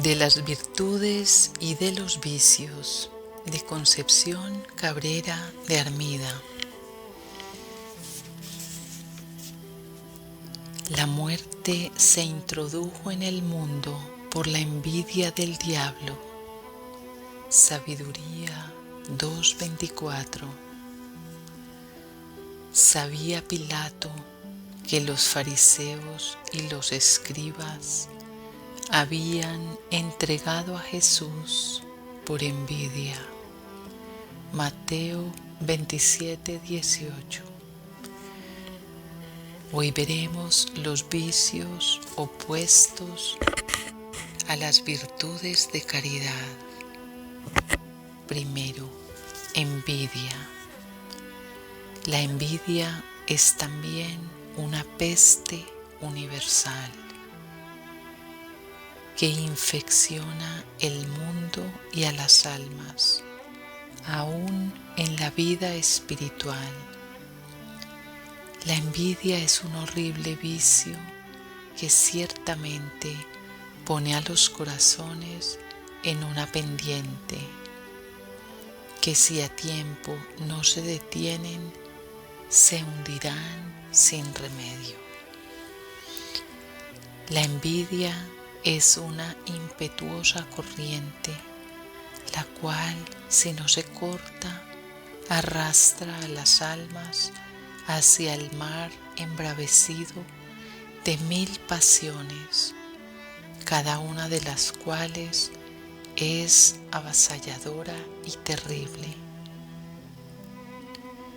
De las virtudes y de los vicios, de Concepción Cabrera de Armida. La muerte se introdujo en el mundo por la envidia del diablo. Sabiduría 2:24. Sabía Pilato que los fariseos y los escribas habían entregado a Jesús por envidia. Mateo 27:18. Hoy veremos los vicios opuestos a las virtudes de caridad. Primero, envidia. La envidia es también una peste universal que infecciona el mundo y a las almas, aún en la vida espiritual. La envidia es un horrible vicio que ciertamente pone a los corazones en una pendiente, que si a tiempo no se detienen, se hundirán sin remedio. La envidia es una impetuosa corriente, la cual, si no se corta, arrastra a las almas hacia el mar embravecido de 1000 pasiones, cada una de las cuales es avasalladora y terrible.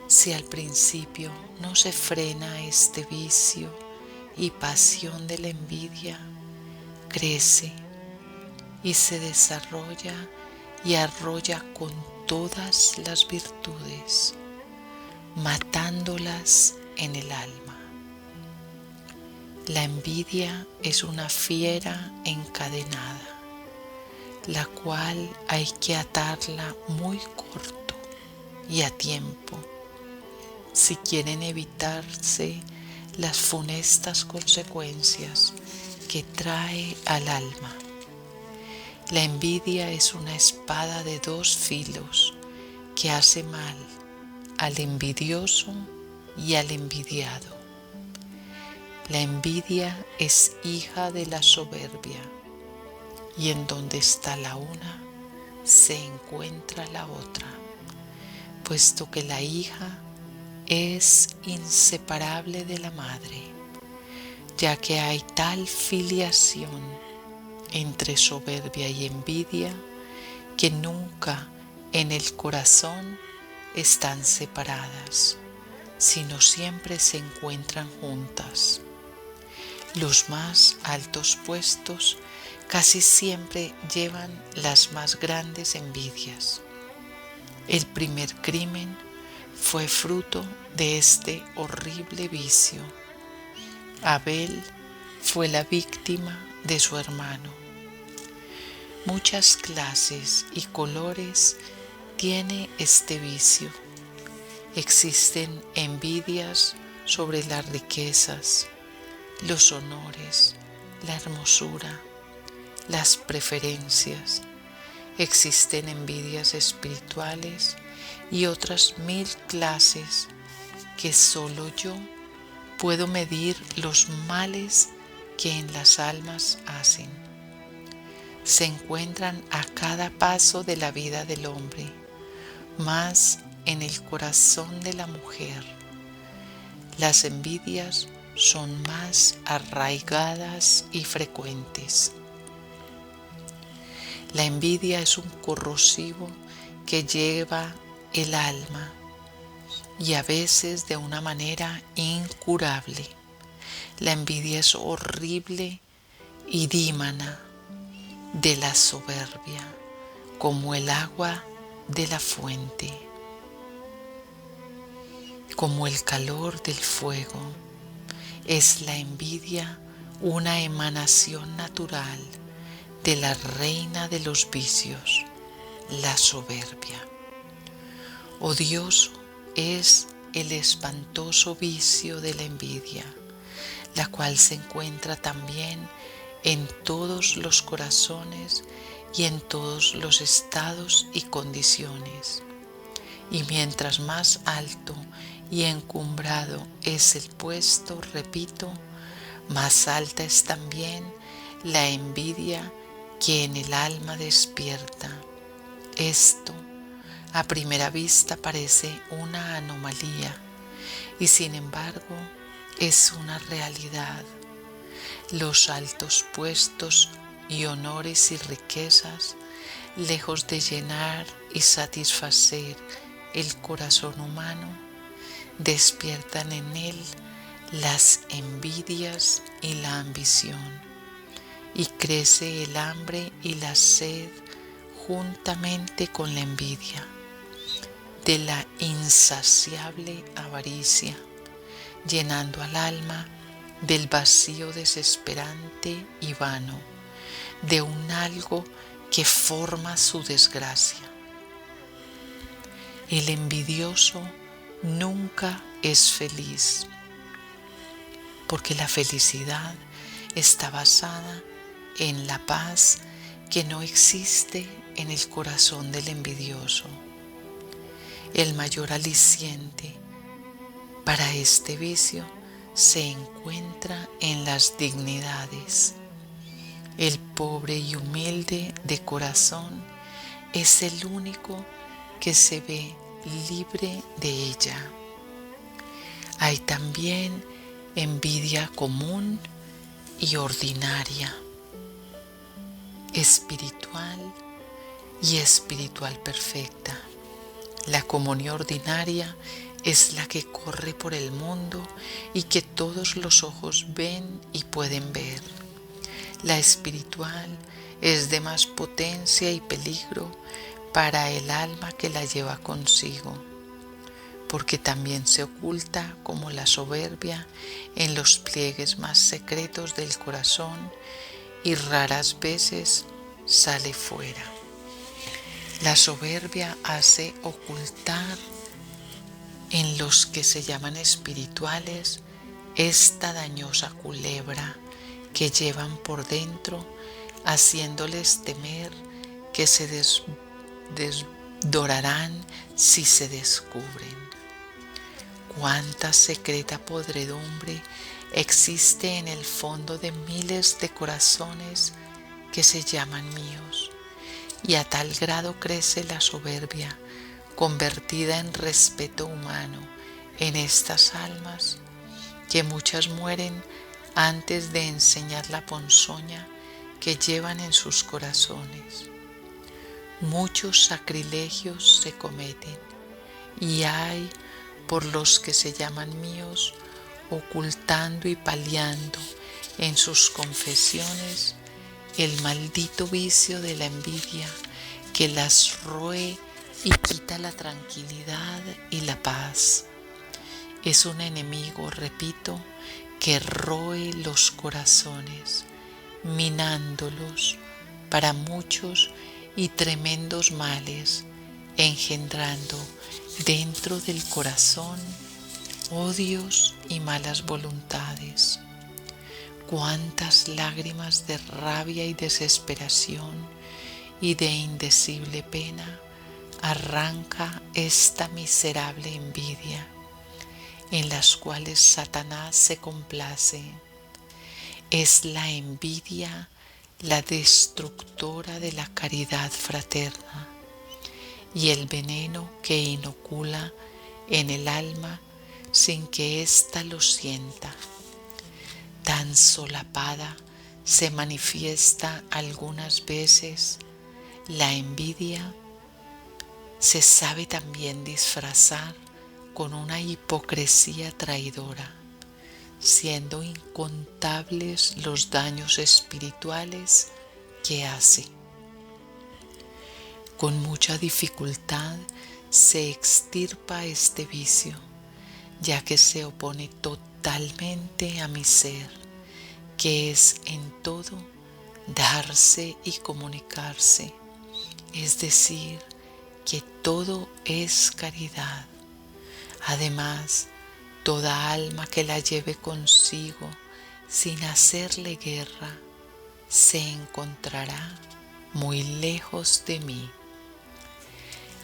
Si al principio no se frena este vicio y pasión de la envidia, crece y se desarrolla y arrolla con todas las virtudes, matándolas en el alma. La envidia es una fiera encadenada, la cual hay que atarla muy corto y a tiempo, si quieren evitarse las funestas consecuencias que trae al alma. La envidia es una espada de 2 filos que hace mal al envidioso y al envidiado. La envidia es hija de la soberbia, y en donde está la una, se encuentra la otra, puesto que la hija es inseparable de la madre, ya que hay tal filiación entre soberbia y envidia que nunca en el corazón están separadas, sino siempre se encuentran juntas. Los más altos puestos casi siempre llevan las más grandes envidias. El primer crimen fue fruto de este horrible vicio. Abel fue la víctima de su hermano. Muchas clases y colores tiene este vicio. Existen envidias sobre las riquezas, los honores, la hermosura, las preferencias. Existen envidias espirituales y otras 1000 clases que solo yo puedo medir los males que en las almas hacen. Se encuentran a cada paso de la vida del hombre, más en el corazón de la mujer. Las envidias son más arraigadas y frecuentes. La envidia es un corrosivo que lleva el alma, y a veces de una manera incurable. La envidia es horrible y dímana de la soberbia, como el agua de la fuente, como el calor del fuego. Es la envidia una emanación natural de la reina de los vicios, la soberbia. Odioso es el espantoso vicio de la envidia, la cual se encuentra también en todos los corazones y en todos los estados y condiciones. Y mientras más alto y encumbrado es el puesto, repito, más alta es también la envidia que en el alma despierta. Esto, a primera vista, parece una anomalía y sin embargo es una realidad. Los altos puestos y honores y riquezas, lejos de llenar y satisfacer el corazón humano, despiertan en él las envidias y la ambición, y crece el hambre y la sed juntamente con la envidia, de la insaciable avaricia, llenando al alma del vacío desesperante y vano, de un algo que forma su desgracia. El envidioso nunca es feliz, porque la felicidad está basada en la paz que no existe en el corazón del envidioso. El mayor aliciente para este vicio se encuentra en las dignidades. El pobre y humilde de corazón es el único que se ve libre de ella. Hay también envidia común y ordinaria, espiritual y espiritual perfecta. La común y ordinaria es la que corre por el mundo y que todos los ojos ven y pueden ver. La espiritual es de más potencia y peligro para el alma que la lleva consigo, porque también se oculta como la soberbia en los pliegues más secretos del corazón y raras veces sale fuera. La soberbia hace ocultar en los que se llaman espirituales esta dañosa culebra que llevan por dentro, haciéndoles temer que se desdorarán si se descubren. Cuánta secreta podredumbre existe en el fondo de miles de corazones que se llaman míos, y a tal grado crece la soberbia, convertida en respeto humano en estas almas, que muchas mueren antes de enseñar la ponzoña que llevan en sus corazones. Muchos sacrilegios se cometen, y hay por los que se llaman míos, ocultando y paliando en sus confesiones el maldito vicio de la envidia que las roe y quita la tranquilidad y la paz. Es un enemigo, repito, que roe los corazones, minándolos para muchos y tremendos males, engendrando dentro del corazón odios y malas voluntades. Cuántas lágrimas de rabia y desesperación y de indecible pena arranca esta miserable envidia, en las cuales Satanás se complace. Es la envidia la destructora de la caridad fraterna, y el veneno que inocula en el alma sin que ésta lo sienta. Tan solapada se manifiesta algunas veces la envidia, se sabe también disfrazar con una hipocresía traidora, siendo incontables los daños espirituales que hace. Con mucha dificultad se extirpa este vicio, ya que se opone totalmente a mi ser, que es en todo darse y comunicarse, es decir, que todo es caridad. Además, toda alma que la lleve consigo sin hacerle guerra, se encontrará muy lejos de mí.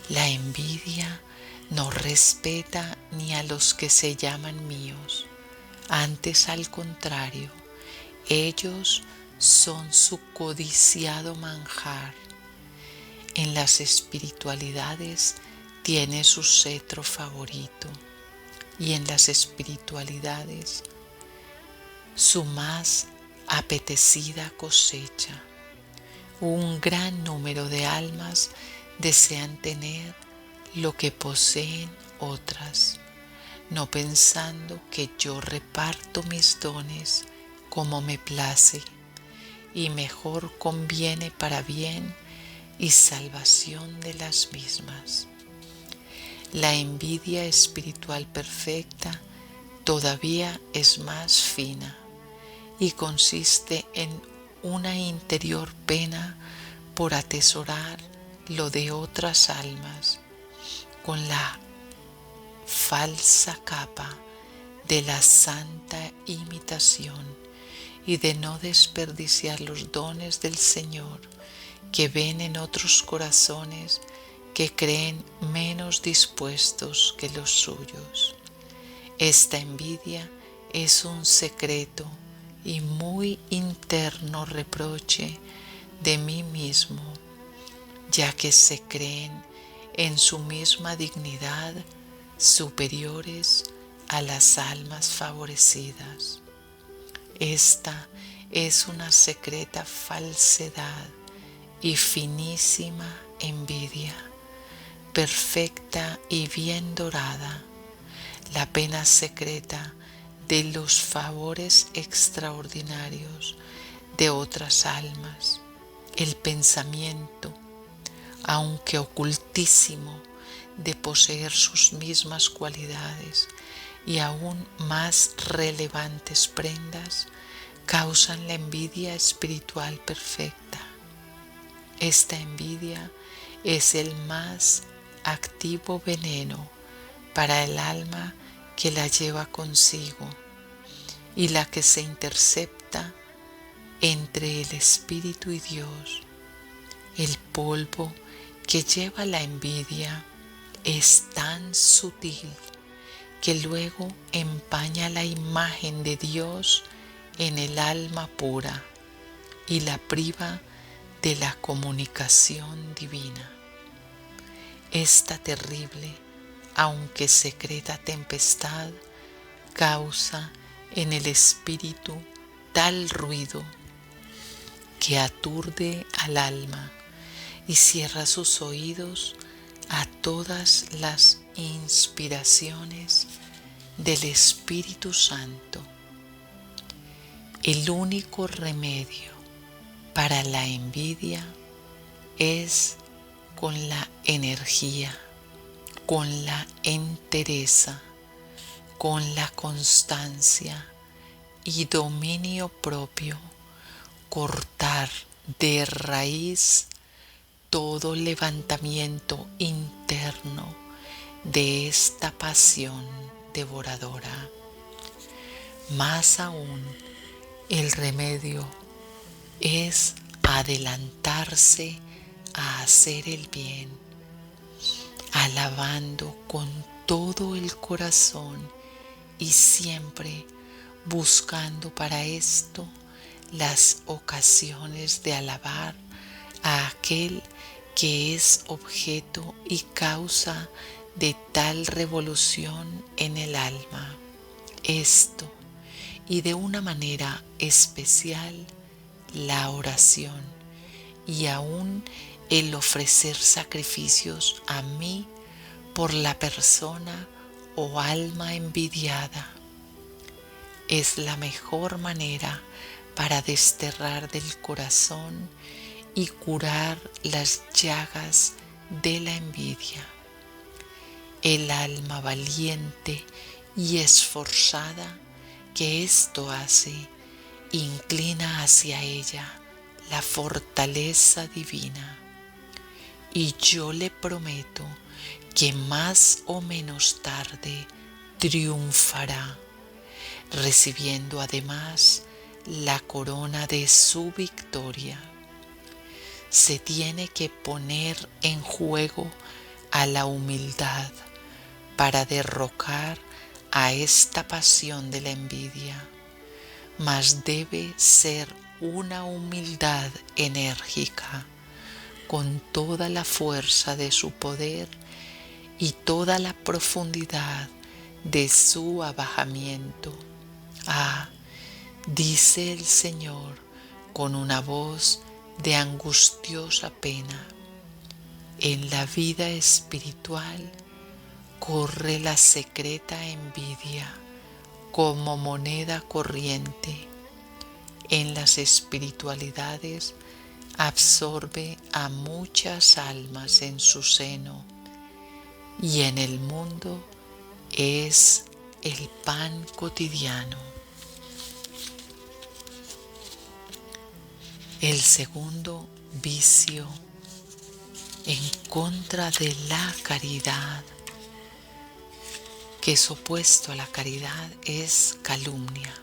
La envidia no respeta ni a los que se llaman míos, antes al contrario, ellos son su codiciado manjar. En las espiritualidades tiene su cetro favorito y en las espiritualidades su más apetecida cosecha. Un gran número de almas desean tener lo que poseen otras, no pensando que yo reparto mis dones como me place y mejor conviene para bien y salvación de las mismas. La envidia espiritual perfecta todavía es más fina y consiste en una interior pena por atesorar lo de otras almas con la falsa capa de la santa imitación y de no desperdiciar los dones del Señor que ven en otros corazones que creen menos dispuestos que los suyos. Esta envidia es un secreto y muy interno reproche de mí mismo, ya que se creen en su misma dignidad superiores a las almas favorecidas. Esta es una secreta falsedad y finísima envidia, perfecta y bien dorada, la pena secreta de los favores extraordinarios de otras almas, el pensamiento, aunque ocultísimo, de poseer sus mismas cualidades y aún más relevantes prendas, causan la envidia espiritual perfecta. Esta envidia es el más activo veneno para el alma que la lleva consigo y la que se intercepta entre el espíritu y Dios. El polvo que lleva la envidia es tan sutil que luego empaña la imagen de Dios en el alma pura y la priva de la comunicación divina. Esta terrible, aunque secreta tempestad, causa en el espíritu tal ruido que aturde al alma y cierra sus oídos a todas las inspiraciones del Espíritu Santo. El único remedio para la envidia es con la energía, con la entereza, con la constancia y dominio propio, cortar de raíz todo levantamiento interno de esta pasión devoradora. Más aún, el remedio es adelantarse a hacer el bien, alabando con todo el corazón y siempre buscando para esto las ocasiones de alabar a aquel que es objeto y causa de tal revolución en el alma. Esto, y de una manera especial, la oración y aún el ofrecer sacrificios a mí por la persona o alma envidiada, es la mejor manera para desterrar del corazón y curar las llagas de la envidia. El alma valiente y esforzada que esto hace, inclina hacia ella la fortaleza divina. Y yo le prometo que más o menos tarde triunfará, recibiendo además la corona de su victoria. Se tiene que poner en juego a la humildad para derrocar a esta pasión de la envidia, mas debe ser una humildad enérgica, con toda la fuerza de su poder y toda la profundidad de su abajamiento. Ah, dice el Señor con una voz de angustiosa pena: en la vida espiritual corre la secreta envidia como moneda corriente. En las espiritualidades absorbe a muchas almas en su seno, y en el mundo es el pan cotidiano. El segundo vicio en contra de la caridad, que es opuesto a la caridad, es calumnia.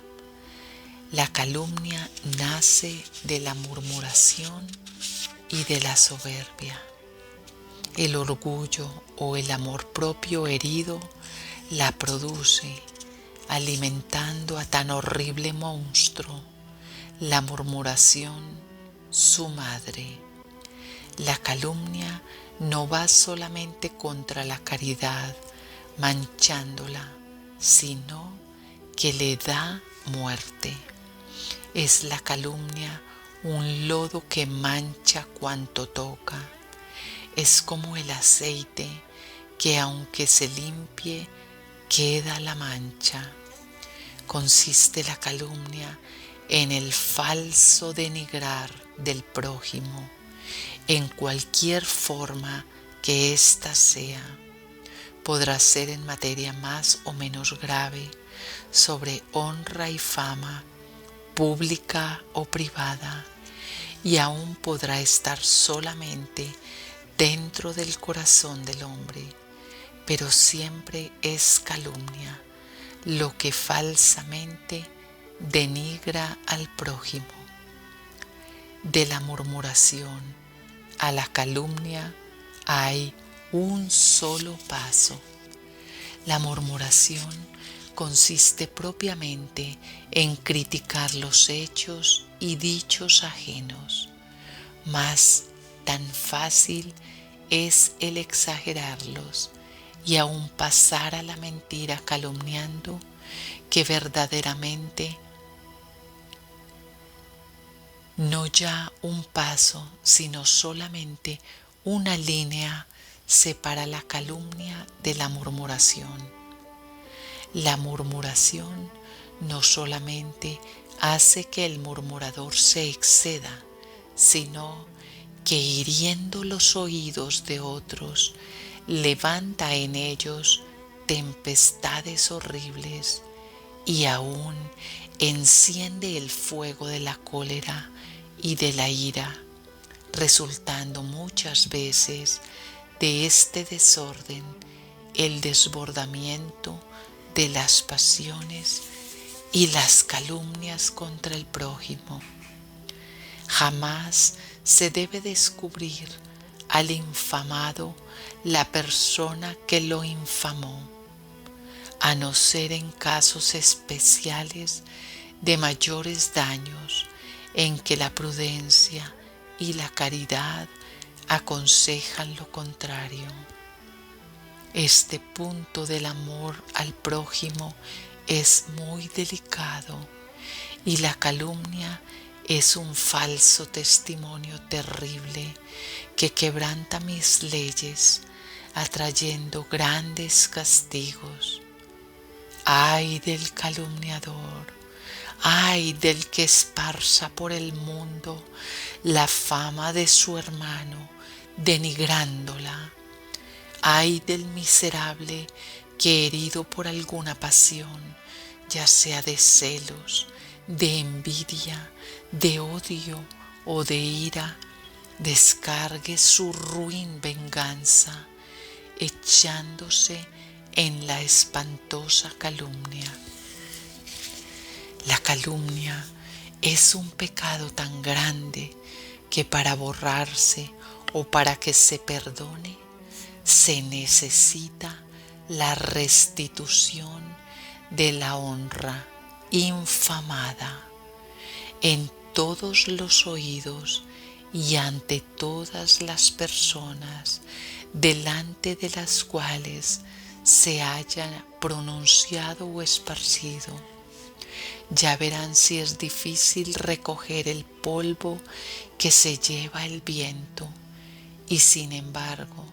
La calumnia nace de la murmuración y de la soberbia. El orgullo o el amor propio herido la produce, alimentando a tan horrible monstruo. La murmuración, su madre. La calumnia no va solamente contra la caridad, manchándola, sino que le da muerte. Es la calumnia un lodo que mancha cuanto toca. Es como el aceite que, aunque se limpie, queda la mancha. Consiste la calumnia en el falso denigrar del prójimo, en cualquier forma que ésta sea. Podrá ser en materia más o menos grave, sobre honra y fama, pública o privada, y aún podrá estar solamente dentro del corazón del hombre, pero siempre es calumnia, lo que falsamente denigra al prójimo. De la murmuración a la calumnia hay un solo paso. La murmuración consiste propiamente en criticar los hechos y dichos ajenos, mas tan fácil es el exagerarlos y aún pasar a la mentira calumniando, que verdaderamente no ya un paso, sino solamente una línea separa la calumnia de la murmuración. La murmuración no solamente hace que el murmurador se exceda, sino que, hiriendo los oídos de otros, levanta en ellos tempestades horribles y aún enciende el fuego de la cólera y de la ira, resultando muchas veces de este desorden el desbordamiento de las pasiones y las calumnias contra el prójimo. Jamás se debe descubrir al infamado la persona que lo infamó, a no ser en casos especiales de mayores daños en que la prudencia y la caridad aconsejan lo contrario. Este punto del amor al prójimo es muy delicado, y la calumnia es un falso testimonio terrible que quebranta mis leyes, atrayendo grandes castigos. ¡Ay del calumniador! ¡Ay del que esparza por el mundo la fama de su hermano, denigrándola! ¡Ay del miserable que, herido por alguna pasión, ya sea de celos, de envidia, de odio o de ira, descargue su ruin venganza, echándose en la espantosa calumnia! La calumnia Es un pecado tan grande que para borrarse o para que se perdone se necesita la restitución de la honra infamada en todos los oídos y ante todas las personas delante de las cuales se haya pronunciado o esparcido. Ya verán si es difícil recoger el polvo que se lleva el viento, y sin embargo,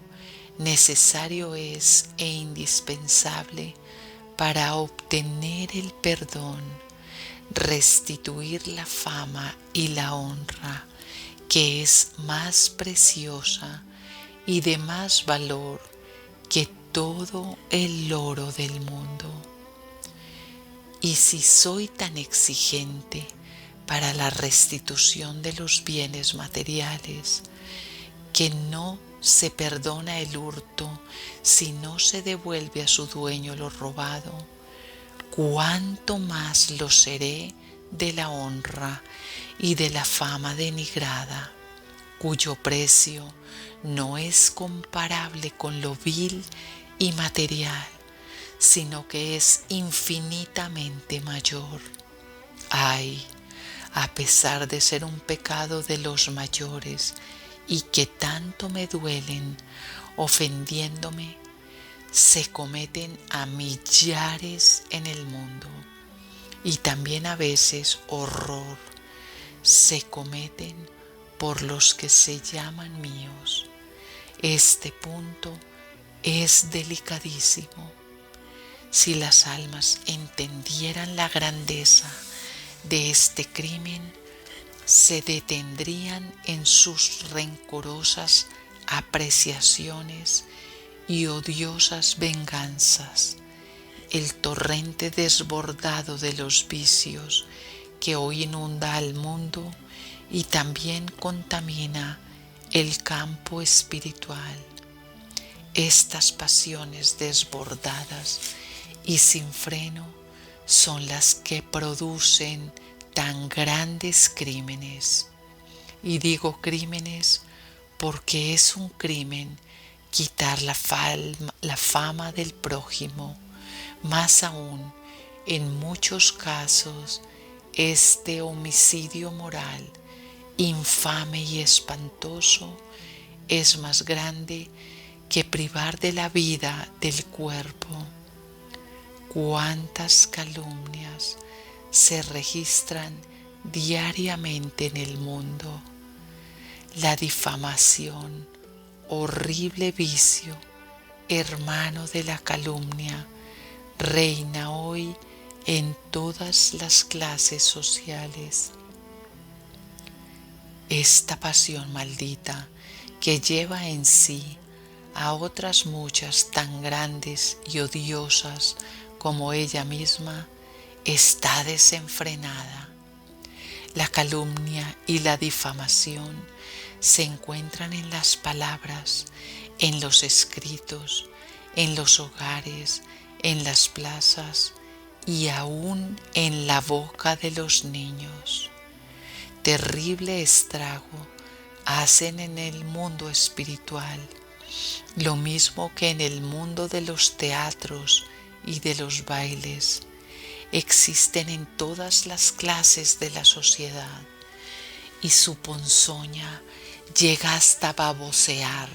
necesario es e indispensable para obtener el perdón, restituir la fama y la honra, que es más preciosa y de más valor que todo el oro del mundo. Y si soy tan exigente para la restitución de los bienes materiales, que no se perdona el hurto si no se devuelve a su dueño lo robado, cuánto más lo seré de la honra y de la fama denigrada, cuyo precio no es comparable con lo vil y material, sino que es infinitamente mayor. Ay, a pesar de ser un pecado de los mayores y que tanto me duelen, ofendiéndome, se cometen a millares en el mundo, y también a veces horror se cometen por los que se llaman míos. Este punto es delicadísimo. Si las almas entendieran la grandeza de este crimen, se detendrían en sus rencorosas apreciaciones y odiosas venganzas. El torrente desbordado de los vicios que hoy inunda al mundo y también contamina el campo espiritual. Estas pasiones desbordadas y sin freno son las que producen tan grandes crímenes. Y digo crímenes porque es un crimen quitar la fama del prójimo. Más aún, en muchos casos, este homicidio moral, infame y espantoso, es más grande que privar de la vida del cuerpo. Cuántas calumnias se registran diariamente en el mundo. La difamación, horrible vicio, hermano de la calumnia, reina hoy en todas las clases sociales. Esta pasión maldita que lleva en sí a otras muchas tan grandes y odiosas como ella misma, está desenfrenada. La calumnia y la difamación se encuentran en las palabras, en los escritos, en los hogares, en las plazas y aún en la boca de los niños. Terrible estrago hacen en el mundo espiritual, lo mismo que en el mundo de los teatros y de los bailes. Existen en todas las clases de la sociedad, y su ponzoña llega hasta babosear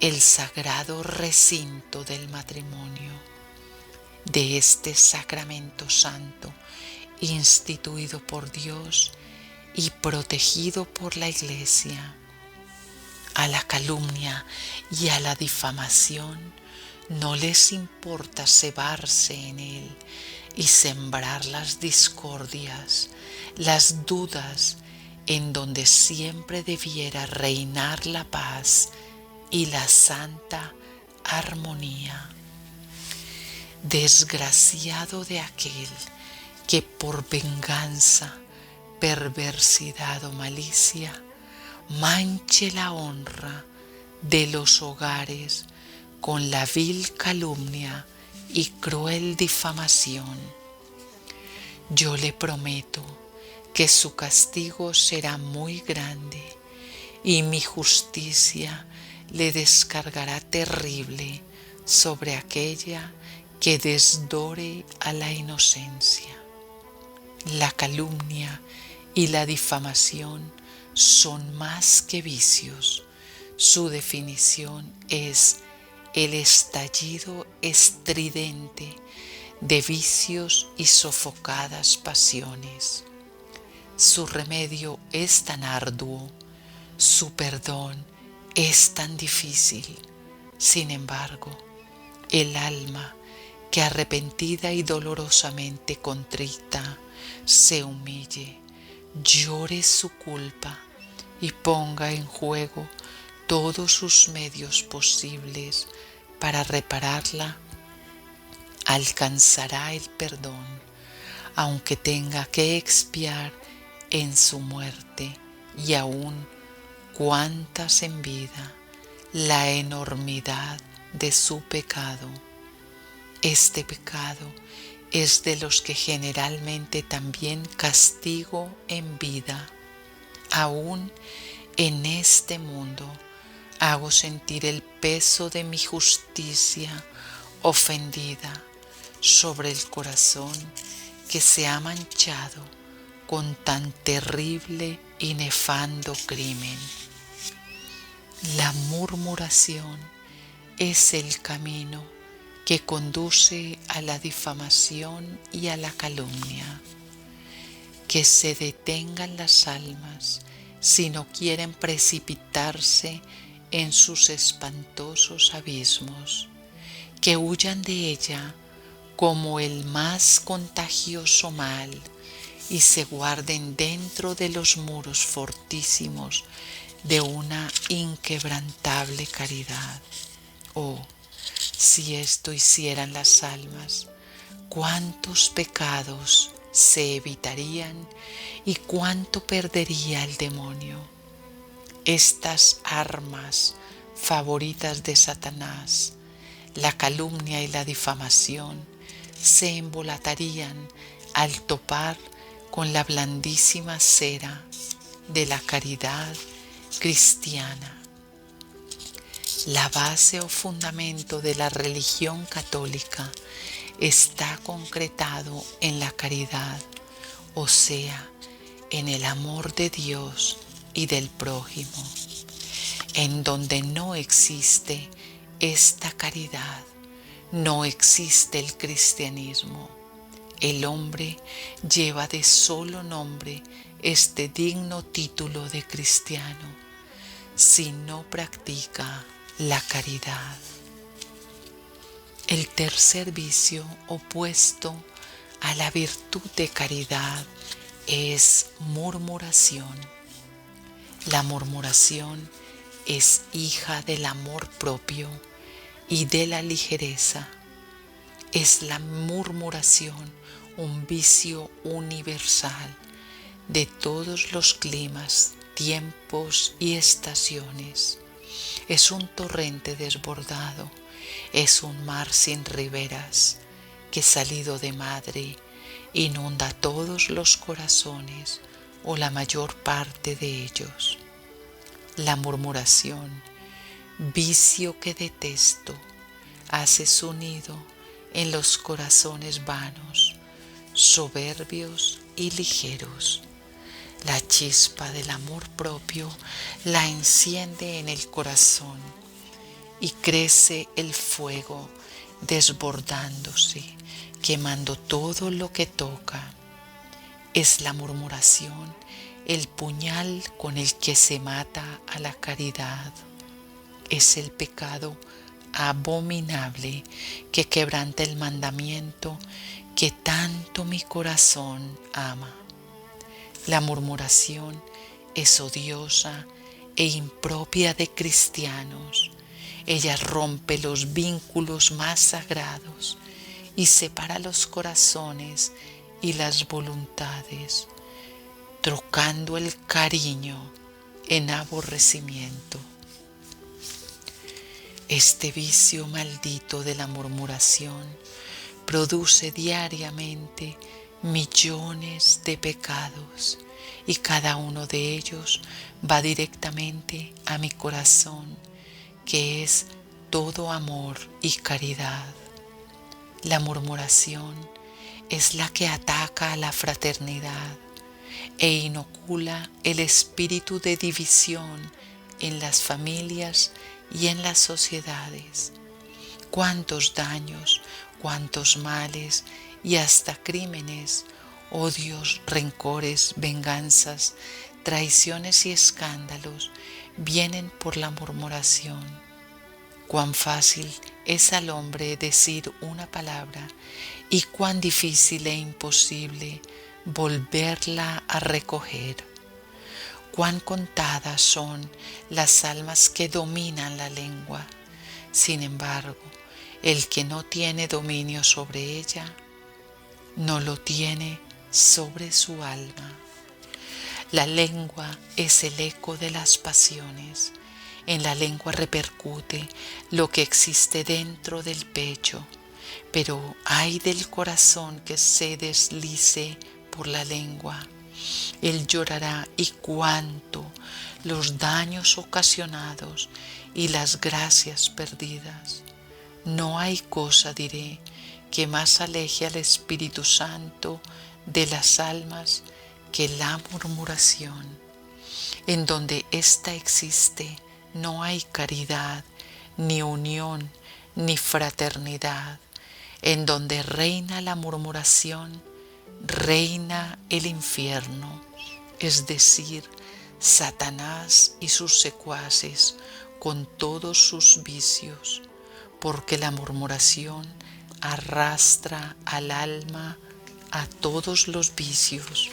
el sagrado recinto del matrimonio, de este sacramento santo instituido por Dios y protegido por la Iglesia. A la calumnia y a la difamación no les importa cebarse en él y sembrar las discordias, las dudas, en donde siempre debiera reinar la paz y la santa armonía. Desgraciado de aquel que por venganza, perversidad o malicia manche la honra de los hogares con la vil calumnia y cruel difamación. Yo le prometo que su castigo será muy grande y mi justicia le descargará terrible sobre aquella que desdore a la inocencia. La calumnia y la difamación son más que vicios. Su definición es el estallido estridente de vicios y sofocadas pasiones. Su remedio es tan arduo, su perdón es tan difícil. Sin embargo, el alma que arrepentida y dolorosamente contrita se humille, llore su culpa y ponga en juego todos sus medios posibles para repararla, alcanzará el perdón, aunque tenga que expiar en su muerte y aún cuantas en vida la enormidad de su pecado. Este pecado es de los que generalmente también castigo en vida. Aún en este mundo hago sentir el peso de mi justicia ofendida sobre el corazón que se ha manchado con tan terrible y nefando crimen. La murmuración es el camino que conduce a la difamación y a la calumnia. Que se detengan las almas si no quieren precipitarse en sus espantosos abismos, que huyan de ella como el más contagioso mal y se guarden dentro de los muros fortísimos de una inquebrantable caridad. Oh, si esto hicieran las almas, cuántos pecados se evitarían y cuánto perdería el demonio. Estas armas favoritas de Satanás, la calumnia y la difamación, se embolatarían al topar con la blandísima cera de la caridad cristiana. La base o fundamento de la religión católica está concretado en la caridad, o sea, en el amor de Dios y del prójimo. En donde no existe esta caridad, no existe el cristianismo. El hombre lleva de solo nombre este digno título de cristiano, si no practica la caridad. El tercer vicio opuesto a la virtud de caridad es murmuración. La murmuración es hija del amor propio y de la ligereza. Es la murmuración un vicio universal de todos los climas, tiempos y estaciones. Es un torrente desbordado, es un mar sin riberas que, salido de madre, inunda todos los corazones o la mayor parte de ellos. La murmuración, vicio que detesto, hace su nido en los corazones vanos, soberbios y ligeros. La chispa del amor propio la enciende en el corazón y crece el fuego desbordándose, quemando todo lo que toca. Es la murmuración el puñal con el que se mata a la caridad. Es el pecado abominable que quebranta el mandamiento que tanto mi corazón ama. La murmuración es odiosa e impropia de cristianos. Ella rompe los vínculos más sagrados y separa los corazones y las voluntades, trocando el cariño en aborrecimiento. Este vicio maldito de la murmuración produce diariamente millones de pecados y cada uno de ellos va directamente a mi corazón, que es todo amor y caridad. La murmuración es la que ataca a la fraternidad e inocula el espíritu de división en las familias y en las sociedades. Cuántos daños, cuántos males y hasta crímenes, odios, rencores, venganzas, traiciones y escándalos vienen por la murmuración. Cuán fácil es al hombre decir una palabra y cuán difícil e imposible volverla a recoger. Cuán contadas son las almas que dominan la lengua. Sin embargo, el que no tiene dominio sobre ella, no lo tiene sobre su alma. La lengua es el eco de las pasiones. En la lengua repercute lo que existe dentro del pecho, pero ay del corazón que se deslice por la lengua. Él llorará y cuánto los daños ocasionados y las gracias perdidas. No hay cosa, diré, que más aleje al Espíritu Santo de las almas que la murmuración. En donde ésta existe, no hay caridad, ni unión, ni fraternidad. En donde reina la murmuración, reina el infierno, es decir, Satanás y sus secuaces con todos sus vicios, porque la murmuración arrastra al alma a todos los vicios.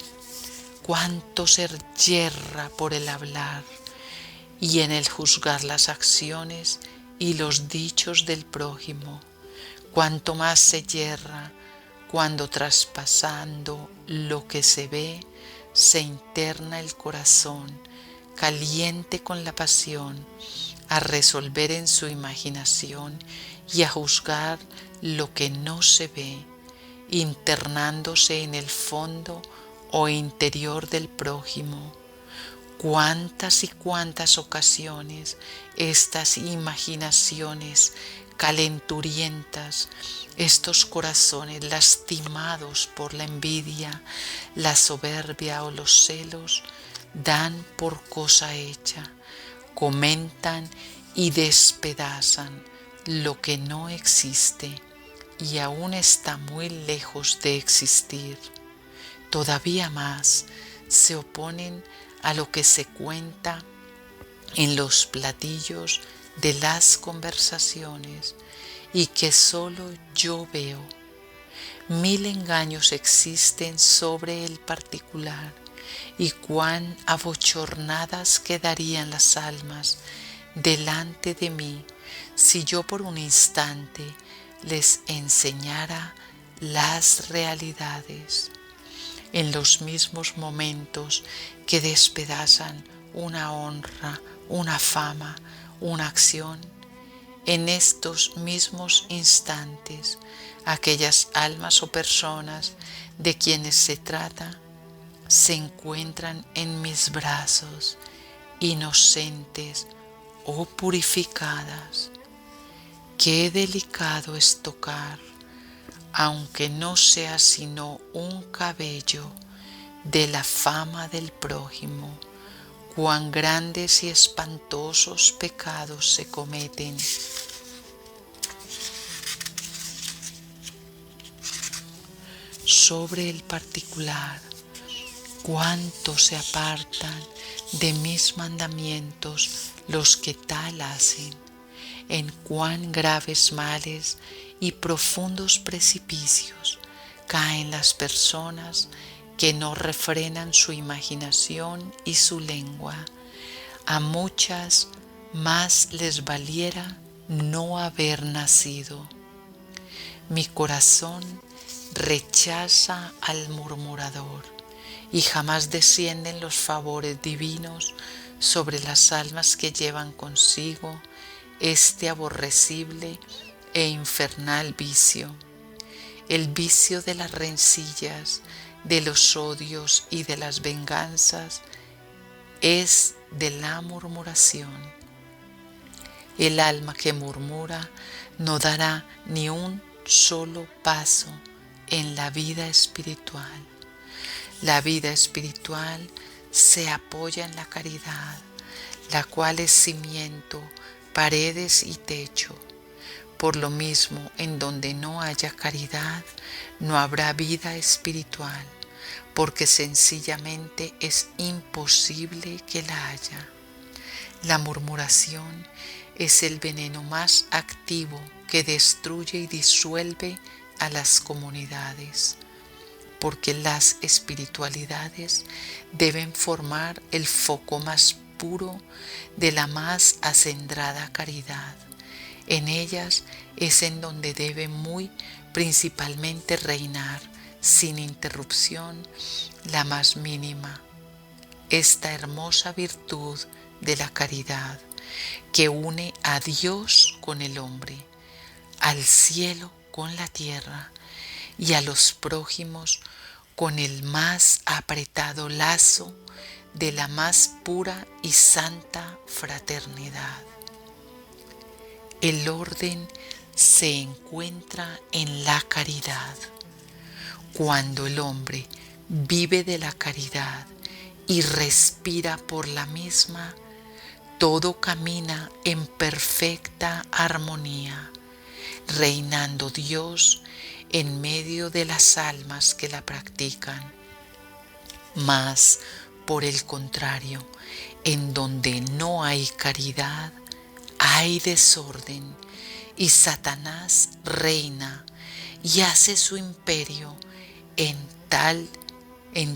Cuánto se yerra por el hablar y en el juzgar las acciones y los dichos del prójimo. Cuánto más se yerra cuando traspasando lo que se ve, se interna el corazón, caliente con la pasión, a resolver en su imaginación y a juzgar lo que no se ve, internándose en el fondo o interior del prójimo. Cuántas y cuántas ocasiones estas imaginaciones calenturientas, estos corazones lastimados por la envidia, la soberbia o los celos, dan por cosa hecha, comentan y despedazan lo que no existe y aún está muy lejos de existir. Todavía más se oponen a lo que se cuenta en los platillos de las conversaciones y que solo yo veo. Mil engaños existen sobre el particular y cuán abochornadas quedarían las almas delante de mí si yo por un instante les enseñara las realidades. En los mismos momentos que despedazan una honra, una fama, una acción, en estos mismos instantes, aquellas almas o personas de quienes se trata se encuentran en mis brazos, inocentes o purificadas. Qué delicado es tocar, aunque no sea sino un cabello, de la fama del prójimo, cuán grandes y espantosos pecados se cometen. Sobre el particular, cuánto se apartan de mis mandamientos los que tal hacen, en cuán graves males y profundos precipicios caen las personas que no refrenan su imaginación y su lengua. A muchas más les valiera no haber nacido. Mi corazón rechaza al murmurador y jamás descienden los favores divinos sobre las almas que llevan consigo este aborrecible e infernal vicio. El vicio de las rencillas, de los odios y de las venganzas es de la murmuración. El alma que murmura no dará ni un solo paso en la vida espiritual. La vida espiritual se apoya en la caridad, la cual es cimiento, paredes y techo. Por lo mismo, en donde no haya caridad, no habrá vida espiritual, porque sencillamente es imposible que la haya. La murmuración es el veneno más activo que destruye y disuelve a las comunidades, porque las espiritualidades deben formar el foco más puro de la más acendrada caridad. En ellas es en donde debe muy principalmente reinar, sin interrupción, la más mínima, esta hermosa virtud de la caridad, que une a Dios con el hombre, al cielo con la tierra y a los prójimos con el más apretado lazo de la más pura y santa fraternidad. El orden se encuentra en la caridad. Cuando el hombre vive de la caridad y respira por la misma, todo camina en perfecta armonía, reinando Dios en medio de las almas que la practican. Mas, por el contrario, en donde no hay caridad, hay desorden, y Satanás reina y hace su imperio en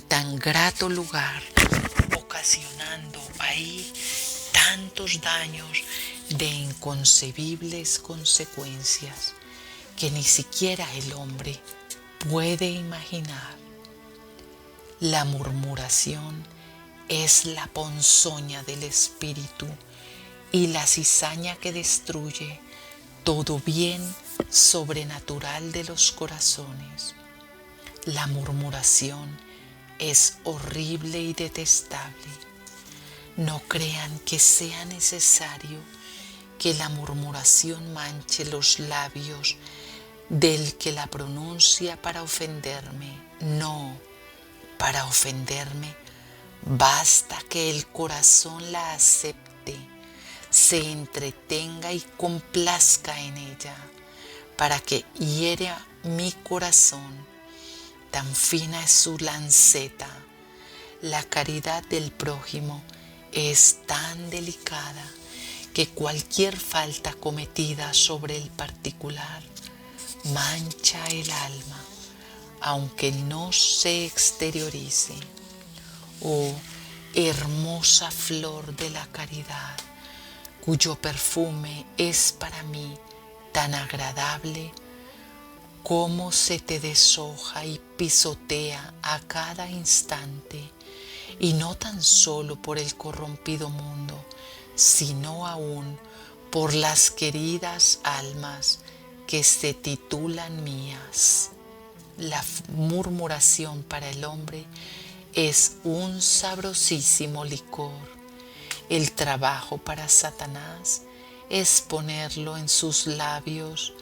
tan grato lugar, ocasionando ahí tantos daños de inconcebibles consecuencias que ni siquiera el hombre puede imaginar. La murmuración es la ponzoña del espíritu y la cizaña que destruye todo bien sobrenatural de los corazones. La murmuración es horrible y detestable. No crean que sea necesario que la murmuración manche los labios del que la pronuncia para ofenderme. No, para ofenderme basta que el corazón la acepte, se entretenga y complazca en ella, para que hiera mi corazón. Tan fina es su lanceta. La caridad del prójimo es tan delicada que cualquier falta cometida sobre el particular mancha el alma, aunque no se exteriorice. Oh, hermosa flor de la caridad, cuyo perfume es para mí tan agradable, cómo se te deshoja y pisotea a cada instante, y no tan solo por el corrompido mundo, sino aún por las queridas almas que se titulan mías. La murmuración para el hombre es un sabrosísimo licor. El trabajo para Satanás es ponerlo en sus labios,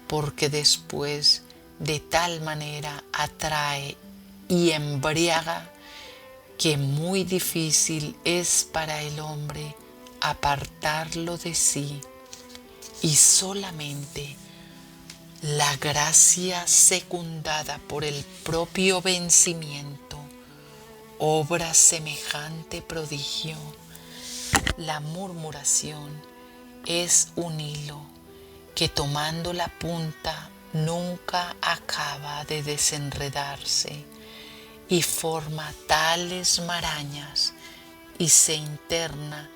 porque después de tal manera atrae y embriaga que muy difícil es para el hombre apartarlo de sí, y solamente la gracia secundada por el propio vencimiento obra semejante prodigio. La murmuración es un hilo que, tomando la punta, nunca acaba de desenredarse y forma tales marañas y se interna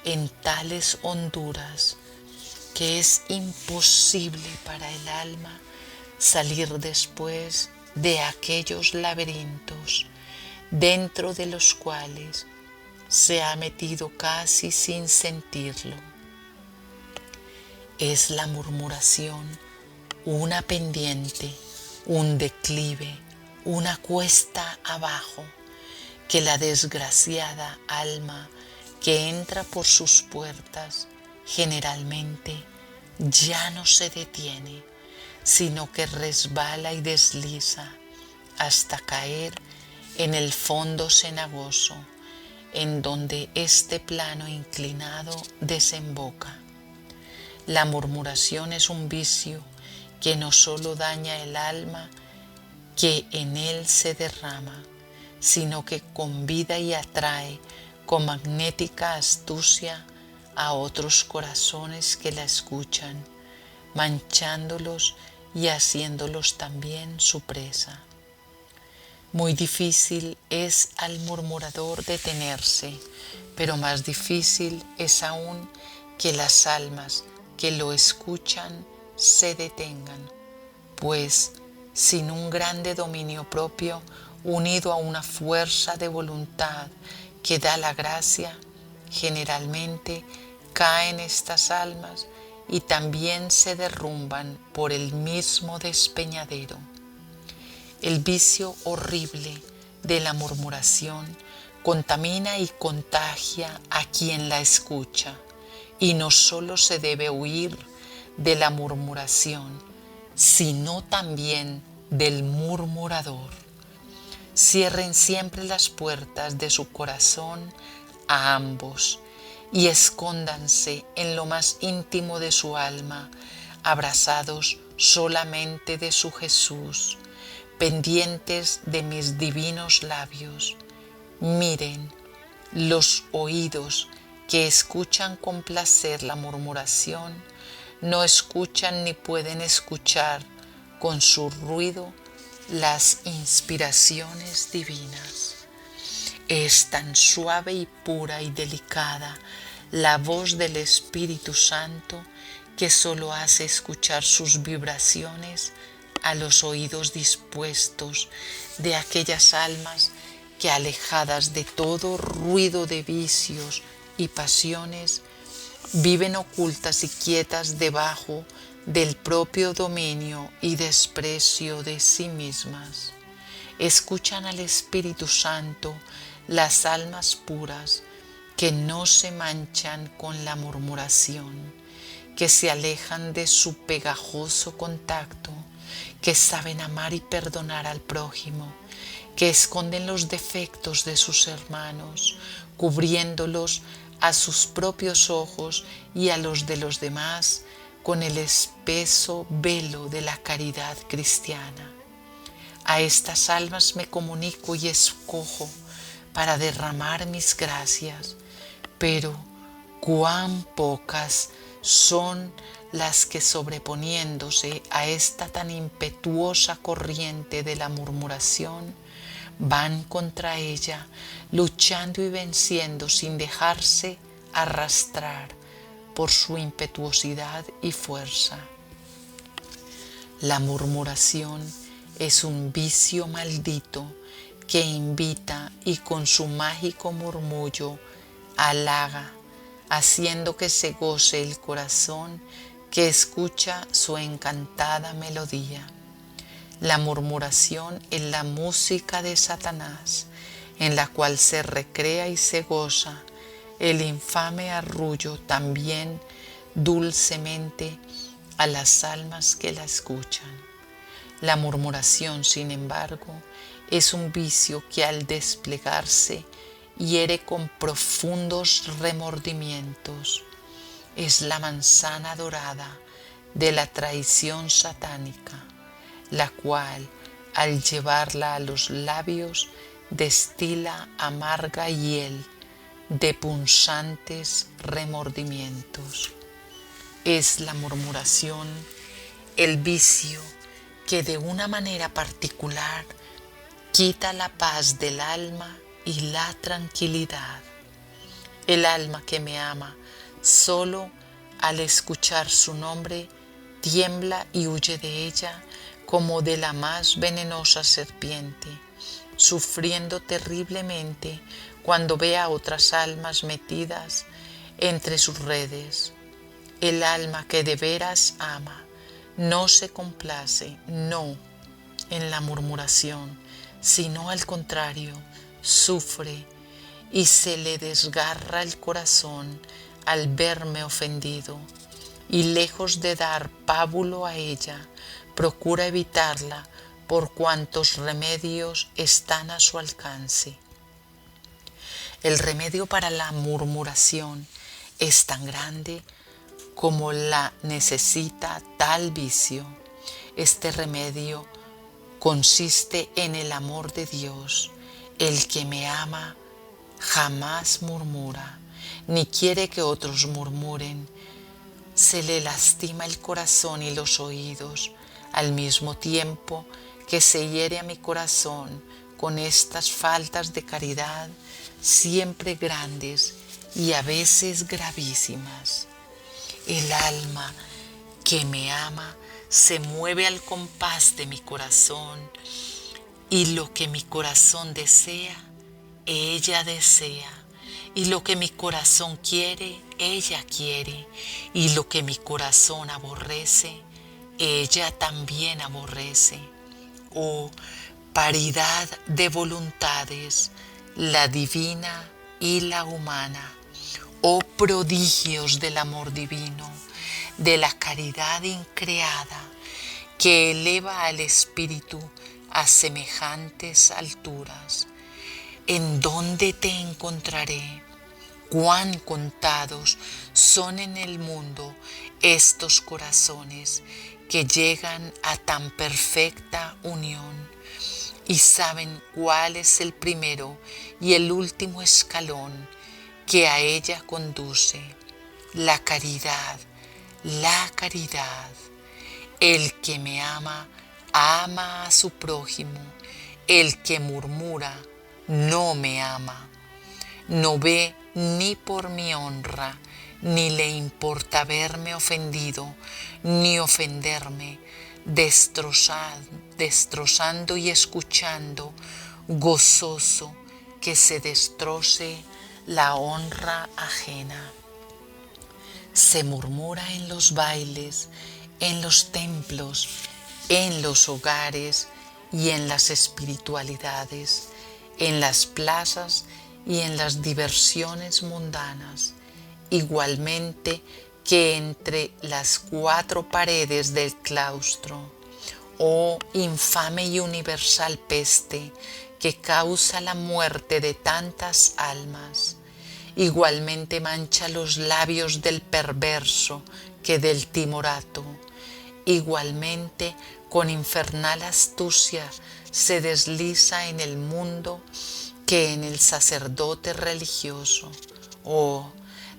en tales honduras que es imposible para el alma salir después de aquellos laberintos dentro de los cuales se ha metido casi sin sentirlo. Es la murmuración una pendiente, un declive, una cuesta abajo, que la desgraciada alma que entra por sus puertas generalmente ya no se detiene, sino que resbala y desliza hasta caer en el fondo cenagoso, en donde este plano inclinado desemboca. La murmuración es un vicio que no solo daña el alma que en él se derrama, sino que convida y atrae con magnética astucia a otros corazones que la escuchan, manchándolos y haciéndolos también su presa. Muy difícil es al murmurador detenerse, pero más difícil es aún que las almas que lo escuchan se detengan, pues sin un grande dominio propio, unido a una fuerza de voluntad que da la gracia, generalmente caen estas almas y también se derrumban por el mismo despeñadero. El vicio horrible de la murmuración contamina y contagia a quien la escucha, y no solo se debe huir de la murmuración, sino también del murmurador. Cierren siempre las puertas de su corazón a ambos y escóndanse en lo más íntimo de su alma, abrazados solamente de su Jesús, pendientes de mis divinos labios. Miren, los oídos que escuchan con placer la murmuración no escuchan ni pueden escuchar con su ruido las inspiraciones divinas. Es tan suave y pura y delicada la voz del Espíritu Santo que solo hace escuchar sus vibraciones a los oídos dispuestos de aquellas almas que, alejadas de todo ruido de vicios y pasiones, viven ocultas y quietas debajo del propio dominio y desprecio de sí mismas. Escuchan al Espíritu Santo las almas puras que no se manchan con la murmuración, que se alejan de su pegajoso contacto, que saben amar y perdonar al prójimo, que esconden los defectos de sus hermanos, cubriéndolos a sus propios ojos y a los de los demás con el espeso velo de la caridad cristiana. A estas almas me comunico y escojo para derramar mis gracias, pero cuán pocas son las que, sobreponiéndose a esta tan impetuosa corriente de la murmuración, van contra ella, luchando y venciendo sin dejarse arrastrar por su impetuosidad y fuerza. La murmuración es un vicio maldito que invita y con su mágico murmullo halaga, haciendo que se goce el corazón que escucha su encantada melodía. La murmuración es la música de Satanás, en la cual se recrea y se goza el infame arrullo también dulcemente a las almas que la escuchan. La murmuración, sin embargo, es un vicio que al desplegarse hiere con profundos remordimientos. Es la manzana dorada de la traición satánica, la cual, al llevarla a los labios, destila amarga hiel de punzantes remordimientos. Es la murmuración el vicio que de una manera particular quita la paz del alma y la tranquilidad. El alma que me ama, solo al escuchar su nombre, tiembla y huye de ella como de la más venenosa serpiente, sufriendo terriblemente cuando ve a otras almas metidas entre sus redes. El alma que de veras ama no se complace, no, en la murmuración, sino al contrario, sufre y se le desgarra el corazón al verme ofendido, y lejos de dar pábulo a ella, procura evitarla por cuantos remedios están a su alcance. El remedio para la murmuración es tan grande como la necesita tal vicio. Este remedio consiste en el amor de Dios. El que me ama jamás murmura, ni quiere que otros murmuren. Se le lastima el corazón y los oídos, al mismo tiempo que se hiere a mi corazón con estas faltas de caridad, siempre grandes y a veces gravísimas. El alma que me ama se mueve al compás de mi corazón, y lo que mi corazón desea, ella desea, y lo que mi corazón quiere, ella quiere, y lo que mi corazón aborrece, ella también aborrece. Oh, paridad de voluntades, la divina y la humana. Oh, prodigios del amor divino, de la caridad increada, que eleva al espíritu a semejantes alturas. ¿En dónde te encontraré? Cuán contados son en el mundo estos corazones que llegan a tan perfecta unión y saben cuál es el primero y el último escalón que a ella conduce. La caridad, la caridad. El que me ama, ama a su prójimo. El que murmura, no me ama. No ve ni por mi honra, ni le importa verme ofendido, ni ofenderme, destrozando y escuchando, gozoso que se destroce la honra ajena. Se murmura en los bailes, en los templos, en los hogares y en las espiritualidades, en las plazas y en las diversiones mundanas, igualmente que entre las cuatro paredes del claustro. Oh infame y universal peste que causa la muerte de tantas almas, igualmente mancha los labios del perverso que del timorato, igualmente con infernal astucia se desliza en el mundo que en el sacerdote religioso. Oh,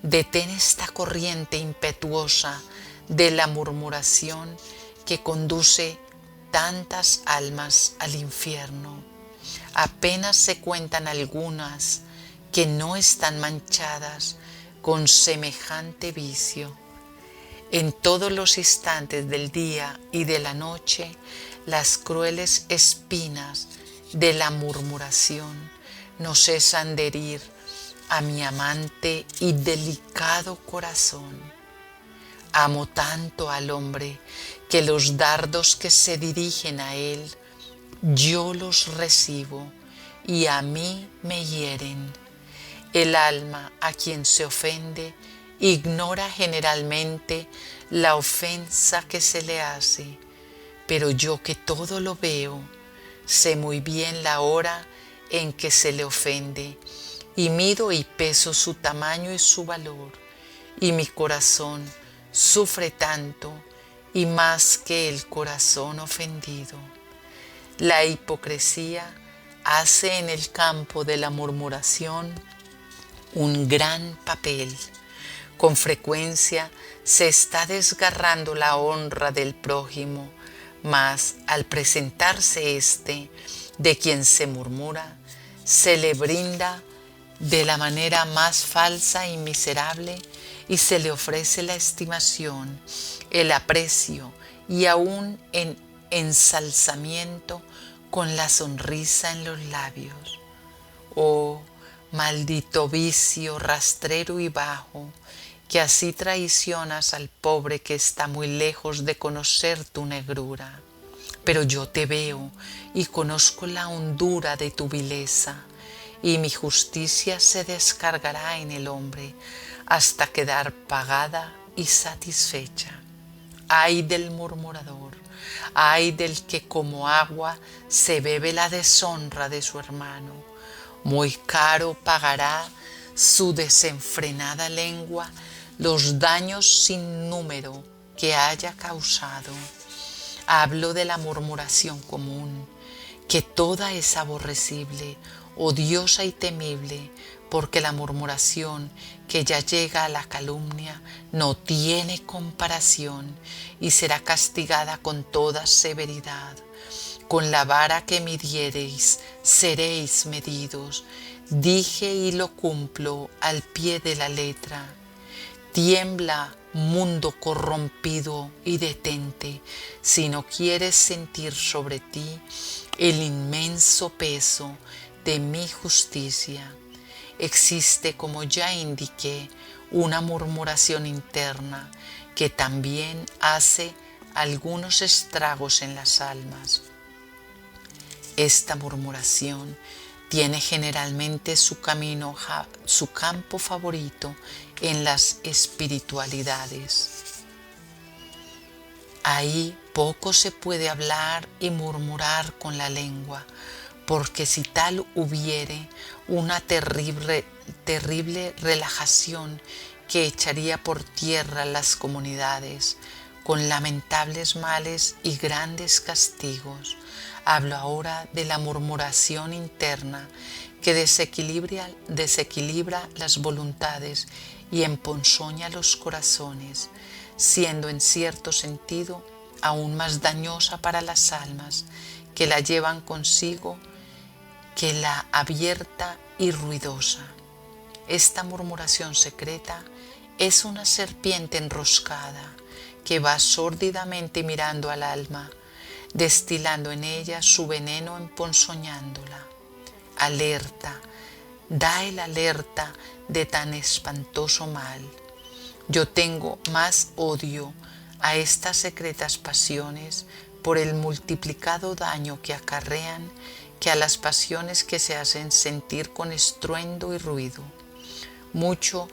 detén esta corriente impetuosa de la murmuración que conduce tantas almas al infierno. Apenas se cuentan algunas que no están manchadas con semejante vicio. En todos los instantes del día y de la noche, las crueles espinas de la murmuración no cesan de herir a mi amante y delicado corazón. Amo tanto al hombre que los dardos que se dirigen a él, yo los recibo y a mí me hieren. El alma a quien se ofende ignora generalmente la ofensa que se le hace, pero yo que todo lo veo, sé muy bien la hora en que se le ofende, y mido y peso su tamaño y su valor, y mi corazón sufre tanto y más que el corazón ofendido. La hipocresía hace en el campo de la murmuración un gran papel. Con frecuencia se está desgarrando la honra del prójimo, mas al presentarse éste, de quien se murmura, se le brinda de la manera más falsa y miserable, y se le ofrece la estimación, el aprecio y aún en ensalzamiento con la sonrisa en los labios. Oh, maldito vicio rastrero y bajo, que así traicionas al pobre que está muy lejos de conocer tu negrura. Pero yo te veo y conozco la hondura de tu vileza, y mi justicia se descargará en el hombre hasta quedar pagada y satisfecha. Ay del murmurador, ay del que como agua se bebe la deshonra de su hermano. Muy caro pagará su desenfrenada lengua los daños sin número que haya causado. Hablo de la murmuración común, que toda es aborrecible, odiosa y temible, porque la murmuración que ya llega a la calumnia no tiene comparación y será castigada con toda severidad. Con la vara que midiereis seréis medidos. Dije y lo cumplo al pie de la letra. Tiembla, mundo corrompido, y detente, si no quieres sentir sobre ti el inmenso peso de mi justicia. Existe, como ya indiqué, una murmuración interna que también hace algunos estragos en las almas. Esta murmuración tiene generalmente su campo favorito en las espiritualidades. Ahí poco se puede hablar y murmurar con la lengua, porque si tal hubiere, una terrible relajación que echaría por tierra las comunidades, con lamentables males y grandes castigos. Hablo ahora de la murmuración interna que desequilibra las voluntades y emponzoña los corazones, siendo en cierto sentido aún más dañosa para las almas que la llevan consigo que la abierta y ruidosa. Esta murmuración secreta es una serpiente enroscada que va sórdidamente mirando al alma, destilando en ella su veneno, emponzoñándola. Alerta, da el alerta de tan espantoso mal. Yo tengo más odio a estas secretas pasiones por el multiplicado daño que acarrean que a las pasiones que se hacen sentir con estruendo y ruido. Mucho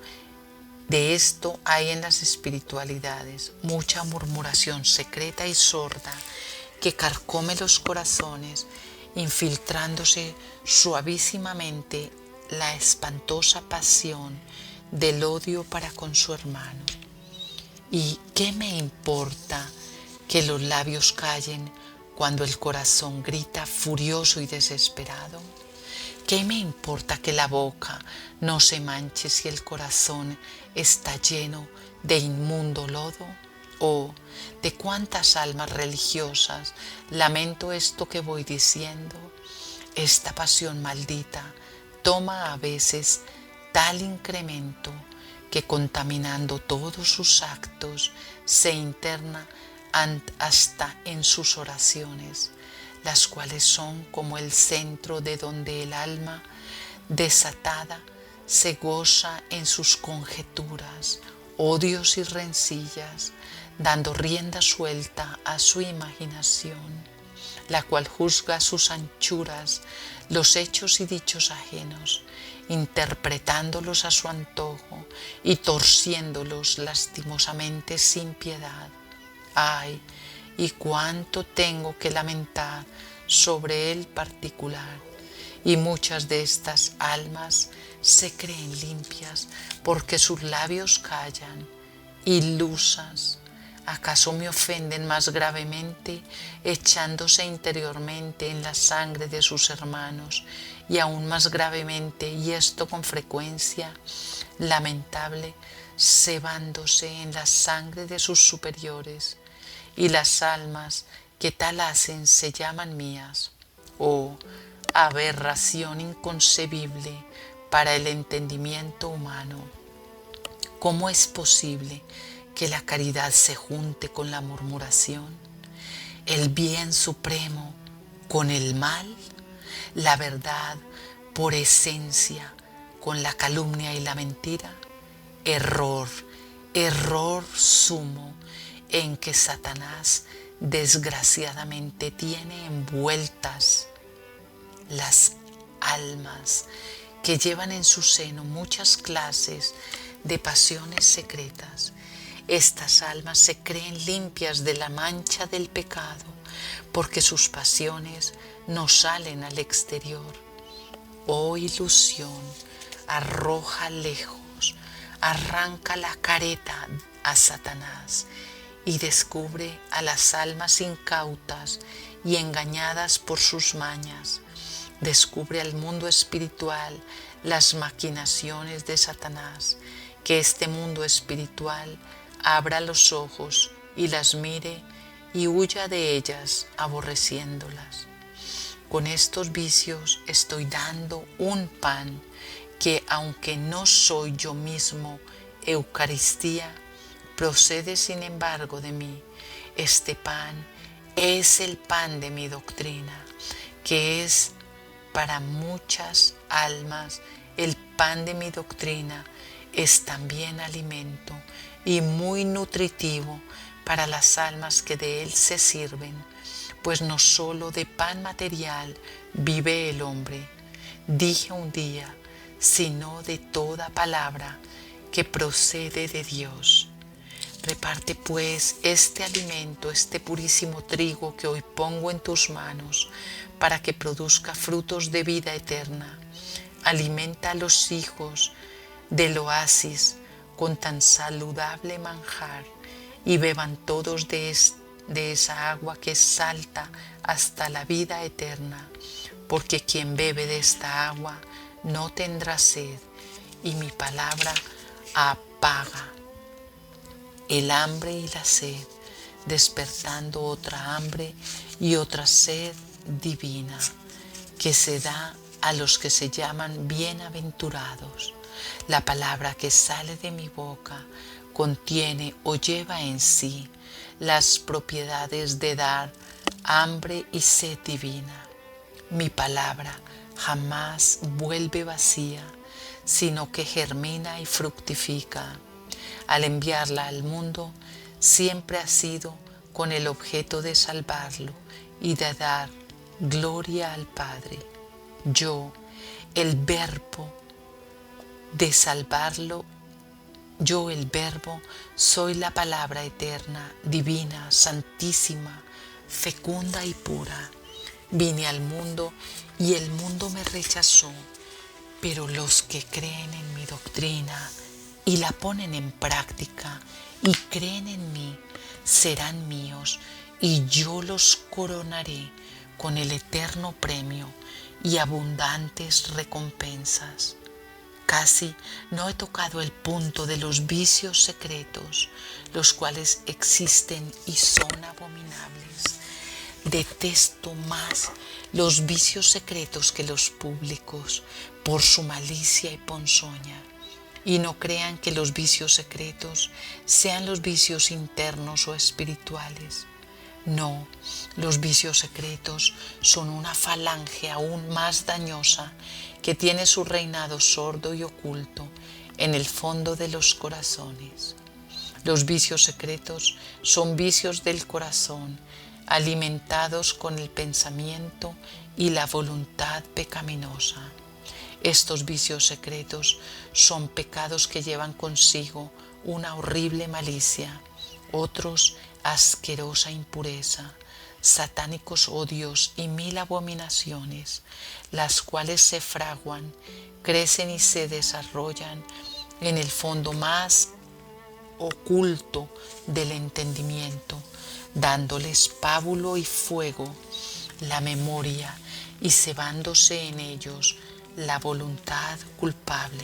de esto hay en las espiritualidades, mucha murmuración secreta y sorda que carcome los corazones, infiltrándose suavísimamente la espantosa pasión del odio para con su hermano. ¿Y qué me importa que los labios callen cuando el corazón grita furioso y desesperado? ¿Qué me importa que la boca no se manche si el corazón está lleno de inmundo lodo? Oh, de cuántas almas religiosas lamento esto que voy diciendo. Esta pasión maldita toma a veces tal incremento que, contaminando todos sus actos, se interna hasta en sus oraciones, las cuales son como el centro de donde el alma desatada se goza en sus conjeturas, odios y rencillas, dando rienda suelta a su imaginación, la cual juzga sus anchuras, los hechos y dichos ajenos, interpretándolos a su antojo y torciéndolos lastimosamente sin piedad. Ay, y cuánto tengo que lamentar sobre el particular. Y muchas de estas almas se creen limpias porque sus labios callan, ilusas. ¿Acaso me ofenden más gravemente echándose interiormente en la sangre de sus hermanos y aún más gravemente, y esto con frecuencia lamentable, cebándose en la sangre de sus superiores? Y las almas que tal hacen se llaman mías. Oh, aberración inconcebible para el entendimiento humano. ¿Cómo es posible que la caridad se junte con la murmuración, el bien supremo con el mal, la verdad por esencia con la calumnia y la mentira? Error, error sumo, en que Satanás desgraciadamente tiene envueltas las almas que llevan en su seno muchas clases de pasiones secretas. Estas almas se creen limpias de la mancha del pecado porque sus pasiones no salen al exterior. Oh ilusión, arroja lejos, arranca la careta a Satanás y descubre a las almas incautas y engañadas por sus mañas. Descubre al mundo espiritual las maquinaciones de Satanás, que este mundo espiritual abra los ojos y las mire y huya de ellas aborreciéndolas. Con estos vicios estoy dando un pan que, aunque no soy yo mismo Eucaristía, procede sin embargo de mí. Este pan es el pan de mi doctrina, que es para muchas almas. El pan de mi doctrina es también alimento y muy nutritivo para las almas que de él se sirven, pues no solo de pan material vive el hombre, dije un día, sino de toda palabra que procede de Dios. Reparte pues este alimento, este purísimo trigo que hoy pongo en tus manos, para que produzca frutos de vida eterna. Alimenta a los hijos del oasis con tan saludable manjar, y beban todos de esa agua que salta hasta la vida eterna, porque quien bebe de esta agua no tendrá sed, y mi palabra apaga el hambre y la sed, despertando otra hambre y otra sed divina, que se da a los que se llaman bienaventurados. La palabra que sale de mi boca contiene o lleva en sí las propiedades de dar hambre y sed divina. Mi palabra jamás vuelve vacía, sino que germina y fructifica. Al enviarla al mundo, siempre ha sido con el objeto de salvarlo y de dar gloria al Padre. Yo, el verbo de salvarlo, yo, el verbo, soy la palabra eterna, divina, santísima, fecunda y pura. Vine al mundo y el mundo me rechazó, pero los que creen en mi doctrina y la ponen en práctica y creen en mí, serán míos, y yo los coronaré con el eterno premio y abundantes recompensas. Casi no he tocado el punto de los vicios secretos, los cuales existen y son abominables. Detesto más los vicios secretos que los públicos, por su malicia y ponzoña. Y no crean que los vicios secretos sean los vicios internos o espirituales. No, los vicios secretos son una falange aún más dañosa que tiene su reinado sordo y oculto en el fondo de los corazones. Los vicios secretos son vicios del corazón, alimentados con el pensamiento y la voluntad pecaminosa. Estos vicios secretos son pecados que llevan consigo una horrible malicia, otros asquerosa impureza, satánicos odios y 1000 abominaciones, las cuales se fraguan, crecen y se desarrollan en el fondo más oculto del entendimiento, dándoles pábulo y fuego la memoria y cebándose en ellos la voluntad culpable.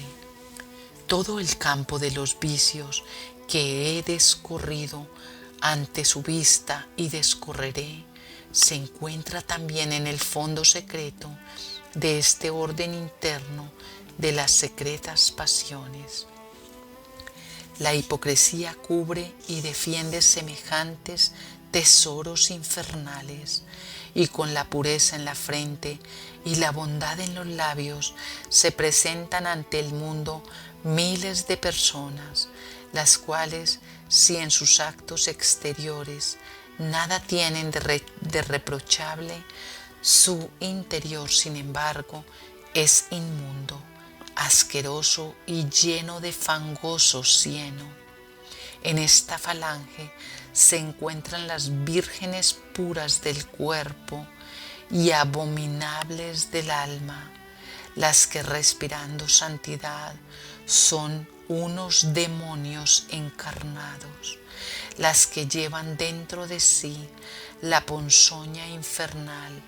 Todo el campo de los vicios que he descorrido ante su vista y descorreré se encuentra también en el fondo secreto de este orden interno de las secretas pasiones. La hipocresía cubre y defiende semejantes tesoros infernales, y con la pureza en la frente y la bondad en los labios se presentan ante el mundo miles de personas, las cuales, si en sus actos exteriores Nada tienen de reprochable, su interior, sin embargo, es inmundo, asqueroso y lleno de fangoso cieno. En esta falange se encuentran las vírgenes puras del cuerpo y abominables del alma, las que respirando santidad son unos demonios encarnados, las que llevan dentro de sí la ponzoña infernal,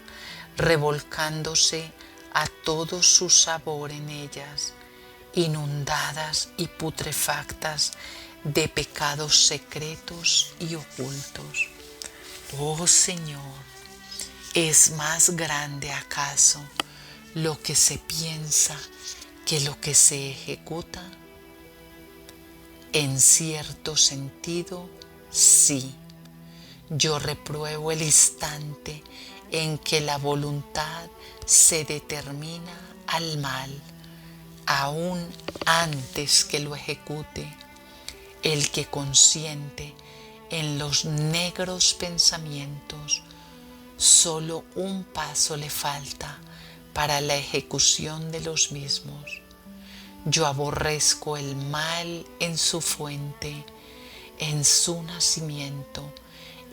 revolcándose a todo su sabor en ellas, inundadas y putrefactas de pecados secretos y ocultos. Oh Señor, ¿es más grande acaso lo que se piensa que lo que se ejecuta? En cierto sentido, sí. Yo repruebo el instante en que la voluntad se determina al mal, aún antes que lo ejecute. El que consiente en los negros pensamientos, solo un paso le falta para la ejecución de los mismos. Yo aborrezco el mal en su fuente, en su nacimiento,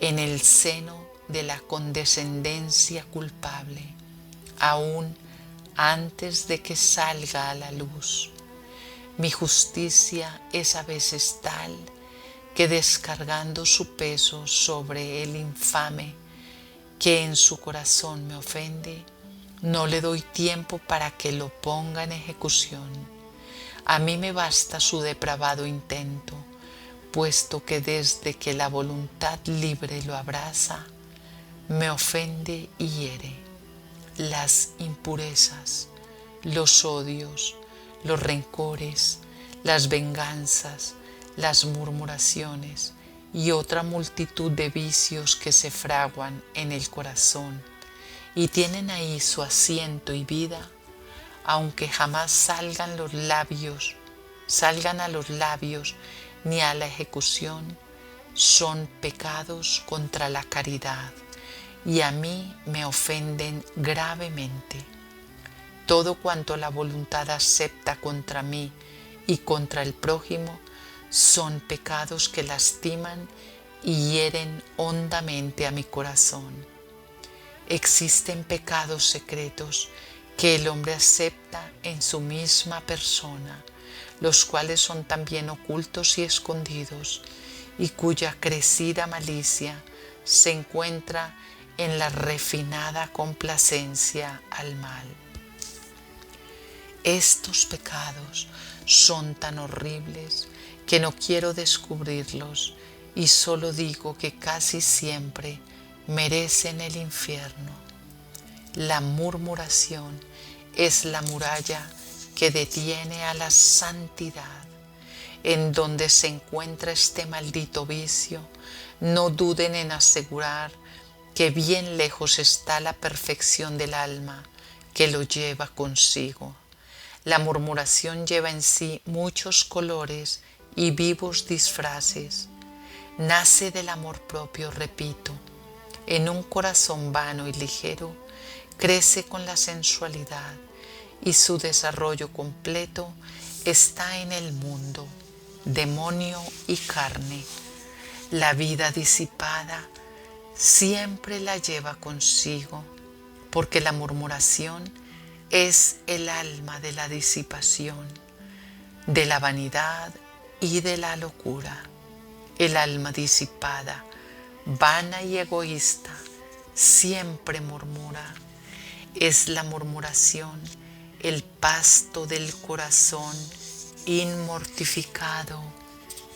en el seno de la condescendencia culpable, aún antes de que salga a la luz. Mi justicia es a veces tal que, descargando su peso sobre el infame que en su corazón me ofende, no le doy tiempo para que lo ponga en ejecución. A mí me basta su depravado intento, puesto que desde que la voluntad libre lo abraza, me ofende y hiere. Las impurezas, los odios, los rencores, las venganzas, las murmuraciones y otra multitud de vicios que se fraguan en el corazón y tienen ahí su asiento y vida, aunque jamás salgan a los labios ni a la ejecución, son pecados contra la caridad y a mí me ofenden gravemente. Todo cuanto la voluntad acepta contra mí y contra el prójimo son pecados que lastiman y hieren hondamente a mi corazón. Existen pecados secretos que el hombre acepta en su misma persona, los cuales son también ocultos y escondidos, y cuya crecida malicia se encuentra en la refinada complacencia al mal. Estos pecados son tan horribles que no quiero descubrirlos y solo digo que casi siempre merecen el infierno. La murmuración es la muralla que detiene a la santidad. En donde se encuentra este maldito vicio, no duden en asegurar que bien lejos está la perfección del alma que lo lleva consigo. La murmuración lleva en sí muchos colores y vivos disfraces. Nace del amor propio, repito. En un corazón vano y ligero, crece con la sensualidad y su desarrollo completo está en el mundo, demonio y carne. La vida disipada siempre la lleva consigo, porque la murmuración es el alma de la disipación, de la vanidad y de la locura. El alma disipada, vana y egoísta, siempre murmura. Es la murmuración el pasto del corazón inmortificado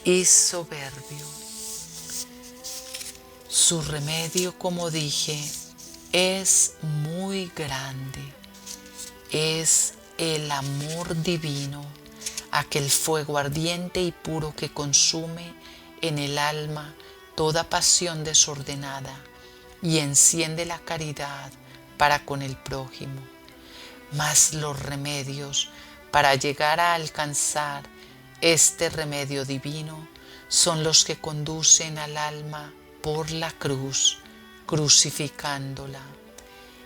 y soberbio. Su remedio, como dije, es muy grande. Es el amor divino, aquel fuego ardiente y puro que consume en el alma toda pasión desordenada y enciende la caridad para con el prójimo. Mas los remedios para llegar a alcanzar este remedio divino son los que conducen al alma por la cruz, crucificándola.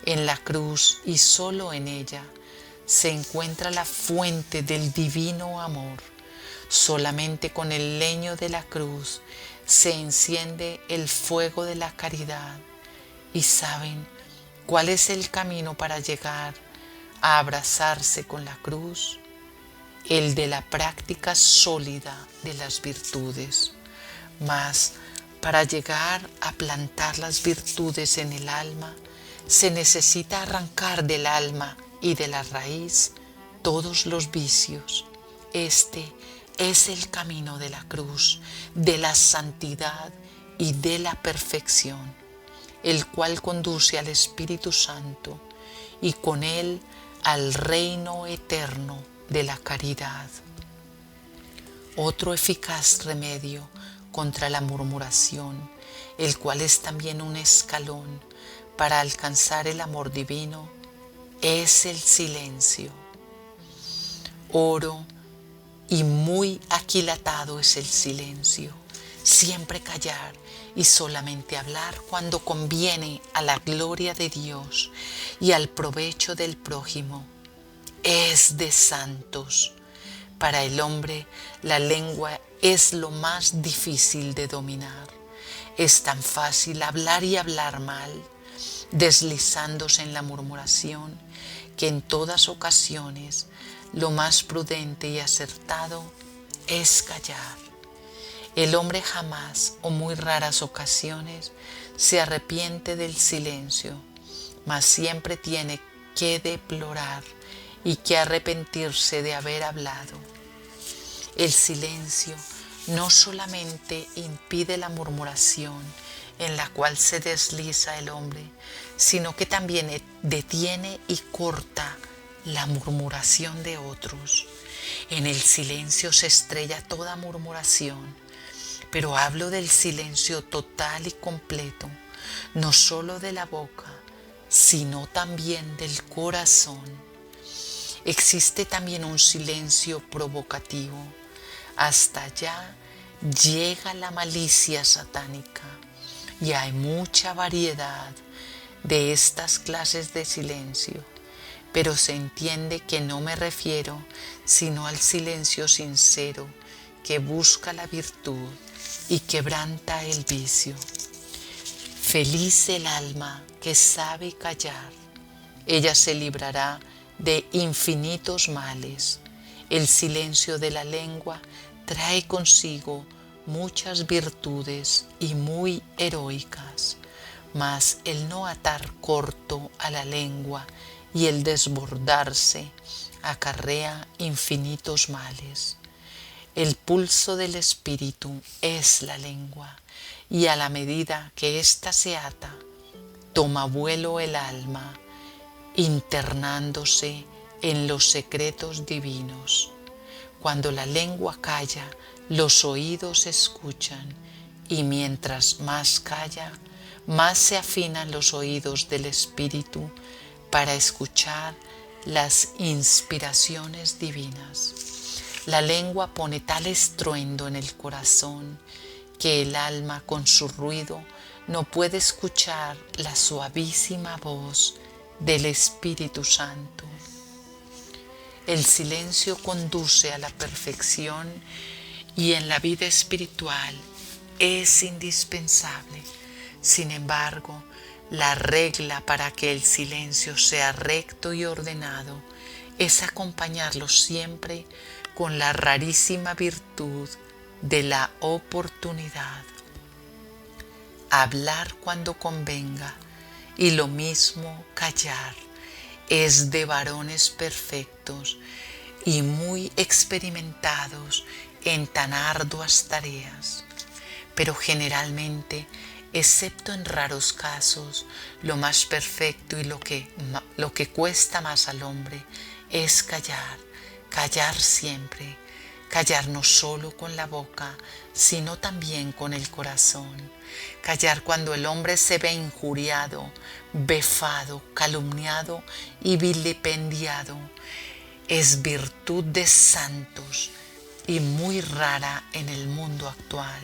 En la cruz y solo en ella se encuentra la fuente del divino amor. Solamente con el leño de la cruz se enciende el fuego de la caridad. ¿Y saben cuál es el camino para llegar a abrazarse con la cruz? El de la práctica sólida de las virtudes. Mas para llegar a plantar las virtudes en el alma, se necesita arrancar del alma y de la raíz todos los vicios. Este es el camino de la cruz, de la santidad y de la perfección, el cual conduce al Espíritu Santo y con él al reino eterno de la caridad. Otro eficaz remedio contra la murmuración, el cual es también un escalón para alcanzar el amor divino, es el silencio. Oro y muy aquilatado es el silencio. Siempre callar y solamente hablar cuando conviene a la gloria de Dios y al provecho del prójimo. Es de santos. Para el hombre la lengua es lo más difícil de dominar. Es tan fácil hablar y hablar mal, deslizándose en la murmuración, que en todas ocasiones lo más prudente y acertado es callar. El hombre jamás o muy raras ocasiones se arrepiente del silencio, mas siempre tiene que deplorar y que arrepentirse de haber hablado. El silencio no solamente impide la murmuración en la cual se desliza el hombre, sino que también detiene y corta la murmuración de otros. En el silencio se estrella toda murmuración, pero hablo del silencio total y completo, no solo de la boca, sino también del corazón. Existe también un silencio provocativo. Hasta allá llega la malicia satánica y hay mucha variedad de estas clases de silencio, pero se entiende que no me refiero sino al silencio sincero que busca la virtud y quebranta el vicio. Feliz el alma que sabe callar, ella se librará de infinitos males. El silencio de la lengua trae consigo muchas virtudes y muy heroicas, mas el no atar corto a la lengua y el desbordarse acarrea infinitos males. El pulso del espíritu es la lengua, y a la medida que ésta se ata, toma vuelo el alma, internándose en los secretos divinos. Cuando la lengua calla, los oídos escuchan, y mientras más calla, más se afinan los oídos del espíritu para escuchar las inspiraciones divinas. La lengua pone tal estruendo en el corazón que el alma con su ruido no puede escuchar la suavísima voz del Espíritu Santo. El silencio conduce a la perfección y en la vida espiritual es indispensable. Sin embargo, la regla para que el silencio sea recto y ordenado es acompañarlo siempre con la rarísima virtud de la oportunidad. Hablar cuando convenga y lo mismo callar es de varones perfectos y muy experimentados en tan arduas tareas. Pero generalmente, excepto en raros casos, lo más perfecto y lo que cuesta más al hombre es callar, callar siempre, callar no solo con la boca, sino también con el corazón, callar cuando el hombre se ve injuriado, befado, calumniado y vilipendiado. Es virtud de santos y muy rara en el mundo actual.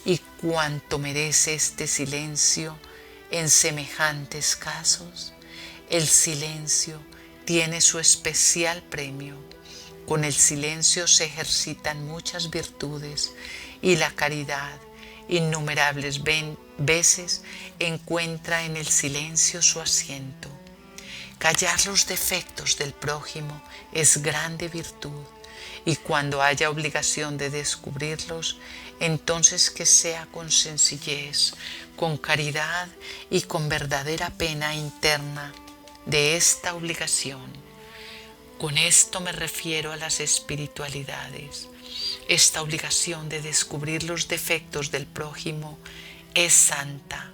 y cuánto merece este silencio en semejantes casos. El silencio tiene su especial premio. Con el silencio se ejercitan muchas virtudes y la caridad innumerables veces encuentra en el silencio su asiento. Callar los defectos del prójimo es grande virtud, y cuando haya obligación de descubrirlos, entonces que sea con sencillez, con caridad y con verdadera pena interna de esta obligación. Con esto me refiero a las espiritualidades. Esta obligación de descubrir los defectos del prójimo es santa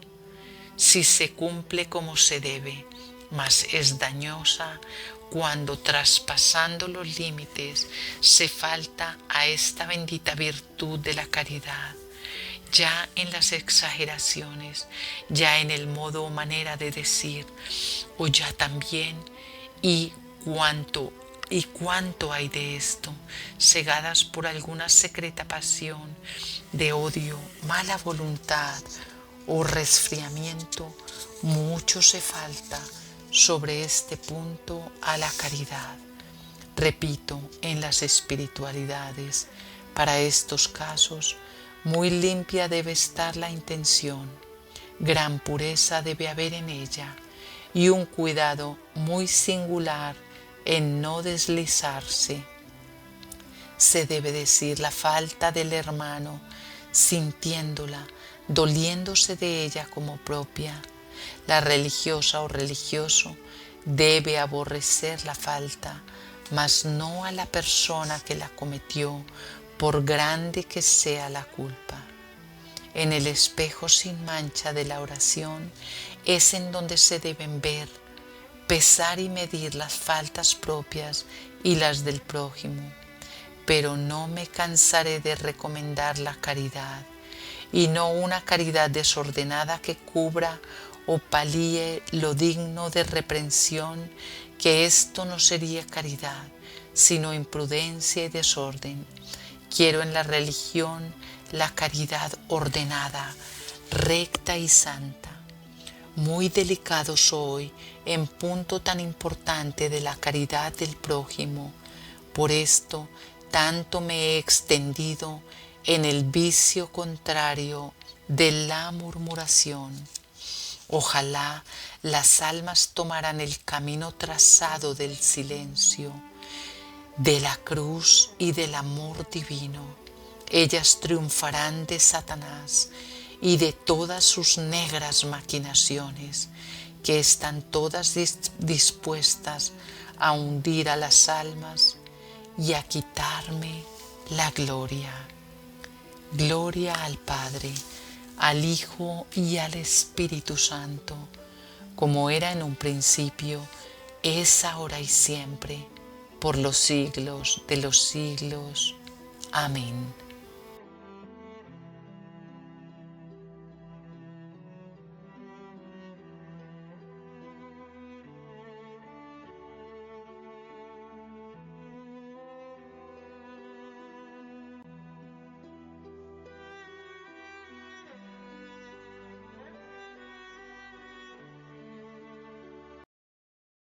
si se cumple como se debe, mas es dañosa cuando, traspasando los límites, se falta a esta bendita virtud de la caridad, ya en las exageraciones, ya en el modo o manera de decir, o ya también, y cuánto hay de esto, cegadas por alguna secreta pasión de odio, mala voluntad o resfriamiento, mucho se falta sobre este punto a la caridad. Repito, en las espiritualidades, para estos casos, muy limpia debe estar la intención, gran pureza debe haber en ella y un cuidado muy singular en no deslizarse. Se debe decir la falta del hermano, sintiéndola, doliéndose de ella como propia. La religiosa o religioso debe aborrecer la falta, mas no a la persona que la cometió, por grande que sea la culpa. En el espejo sin mancha de la oración es en donde se deben ver, pesar y medir las faltas propias y las del prójimo. Pero no me cansaré de recomendar la caridad, y no una caridad desordenada que cubra o palíe lo digno de reprensión, que esto no sería caridad, sino imprudencia y desorden. Quiero en la religión la caridad ordenada, recta y santa. Muy delicado soy en punto tan importante de la caridad del prójimo. Por esto tanto me he extendido en el vicio contrario de la murmuración. Ojalá las almas tomaran el camino trazado del silencio, de la cruz y del amor divino. Ellas triunfarán de Satanás y de todas sus negras maquinaciones, que están todas dispuestas a hundir a las almas y a quitarme la gloria. Gloria al Padre, al Hijo y al Espíritu Santo, como era en un principio, es ahora y siempre, por los siglos de los siglos. Amén.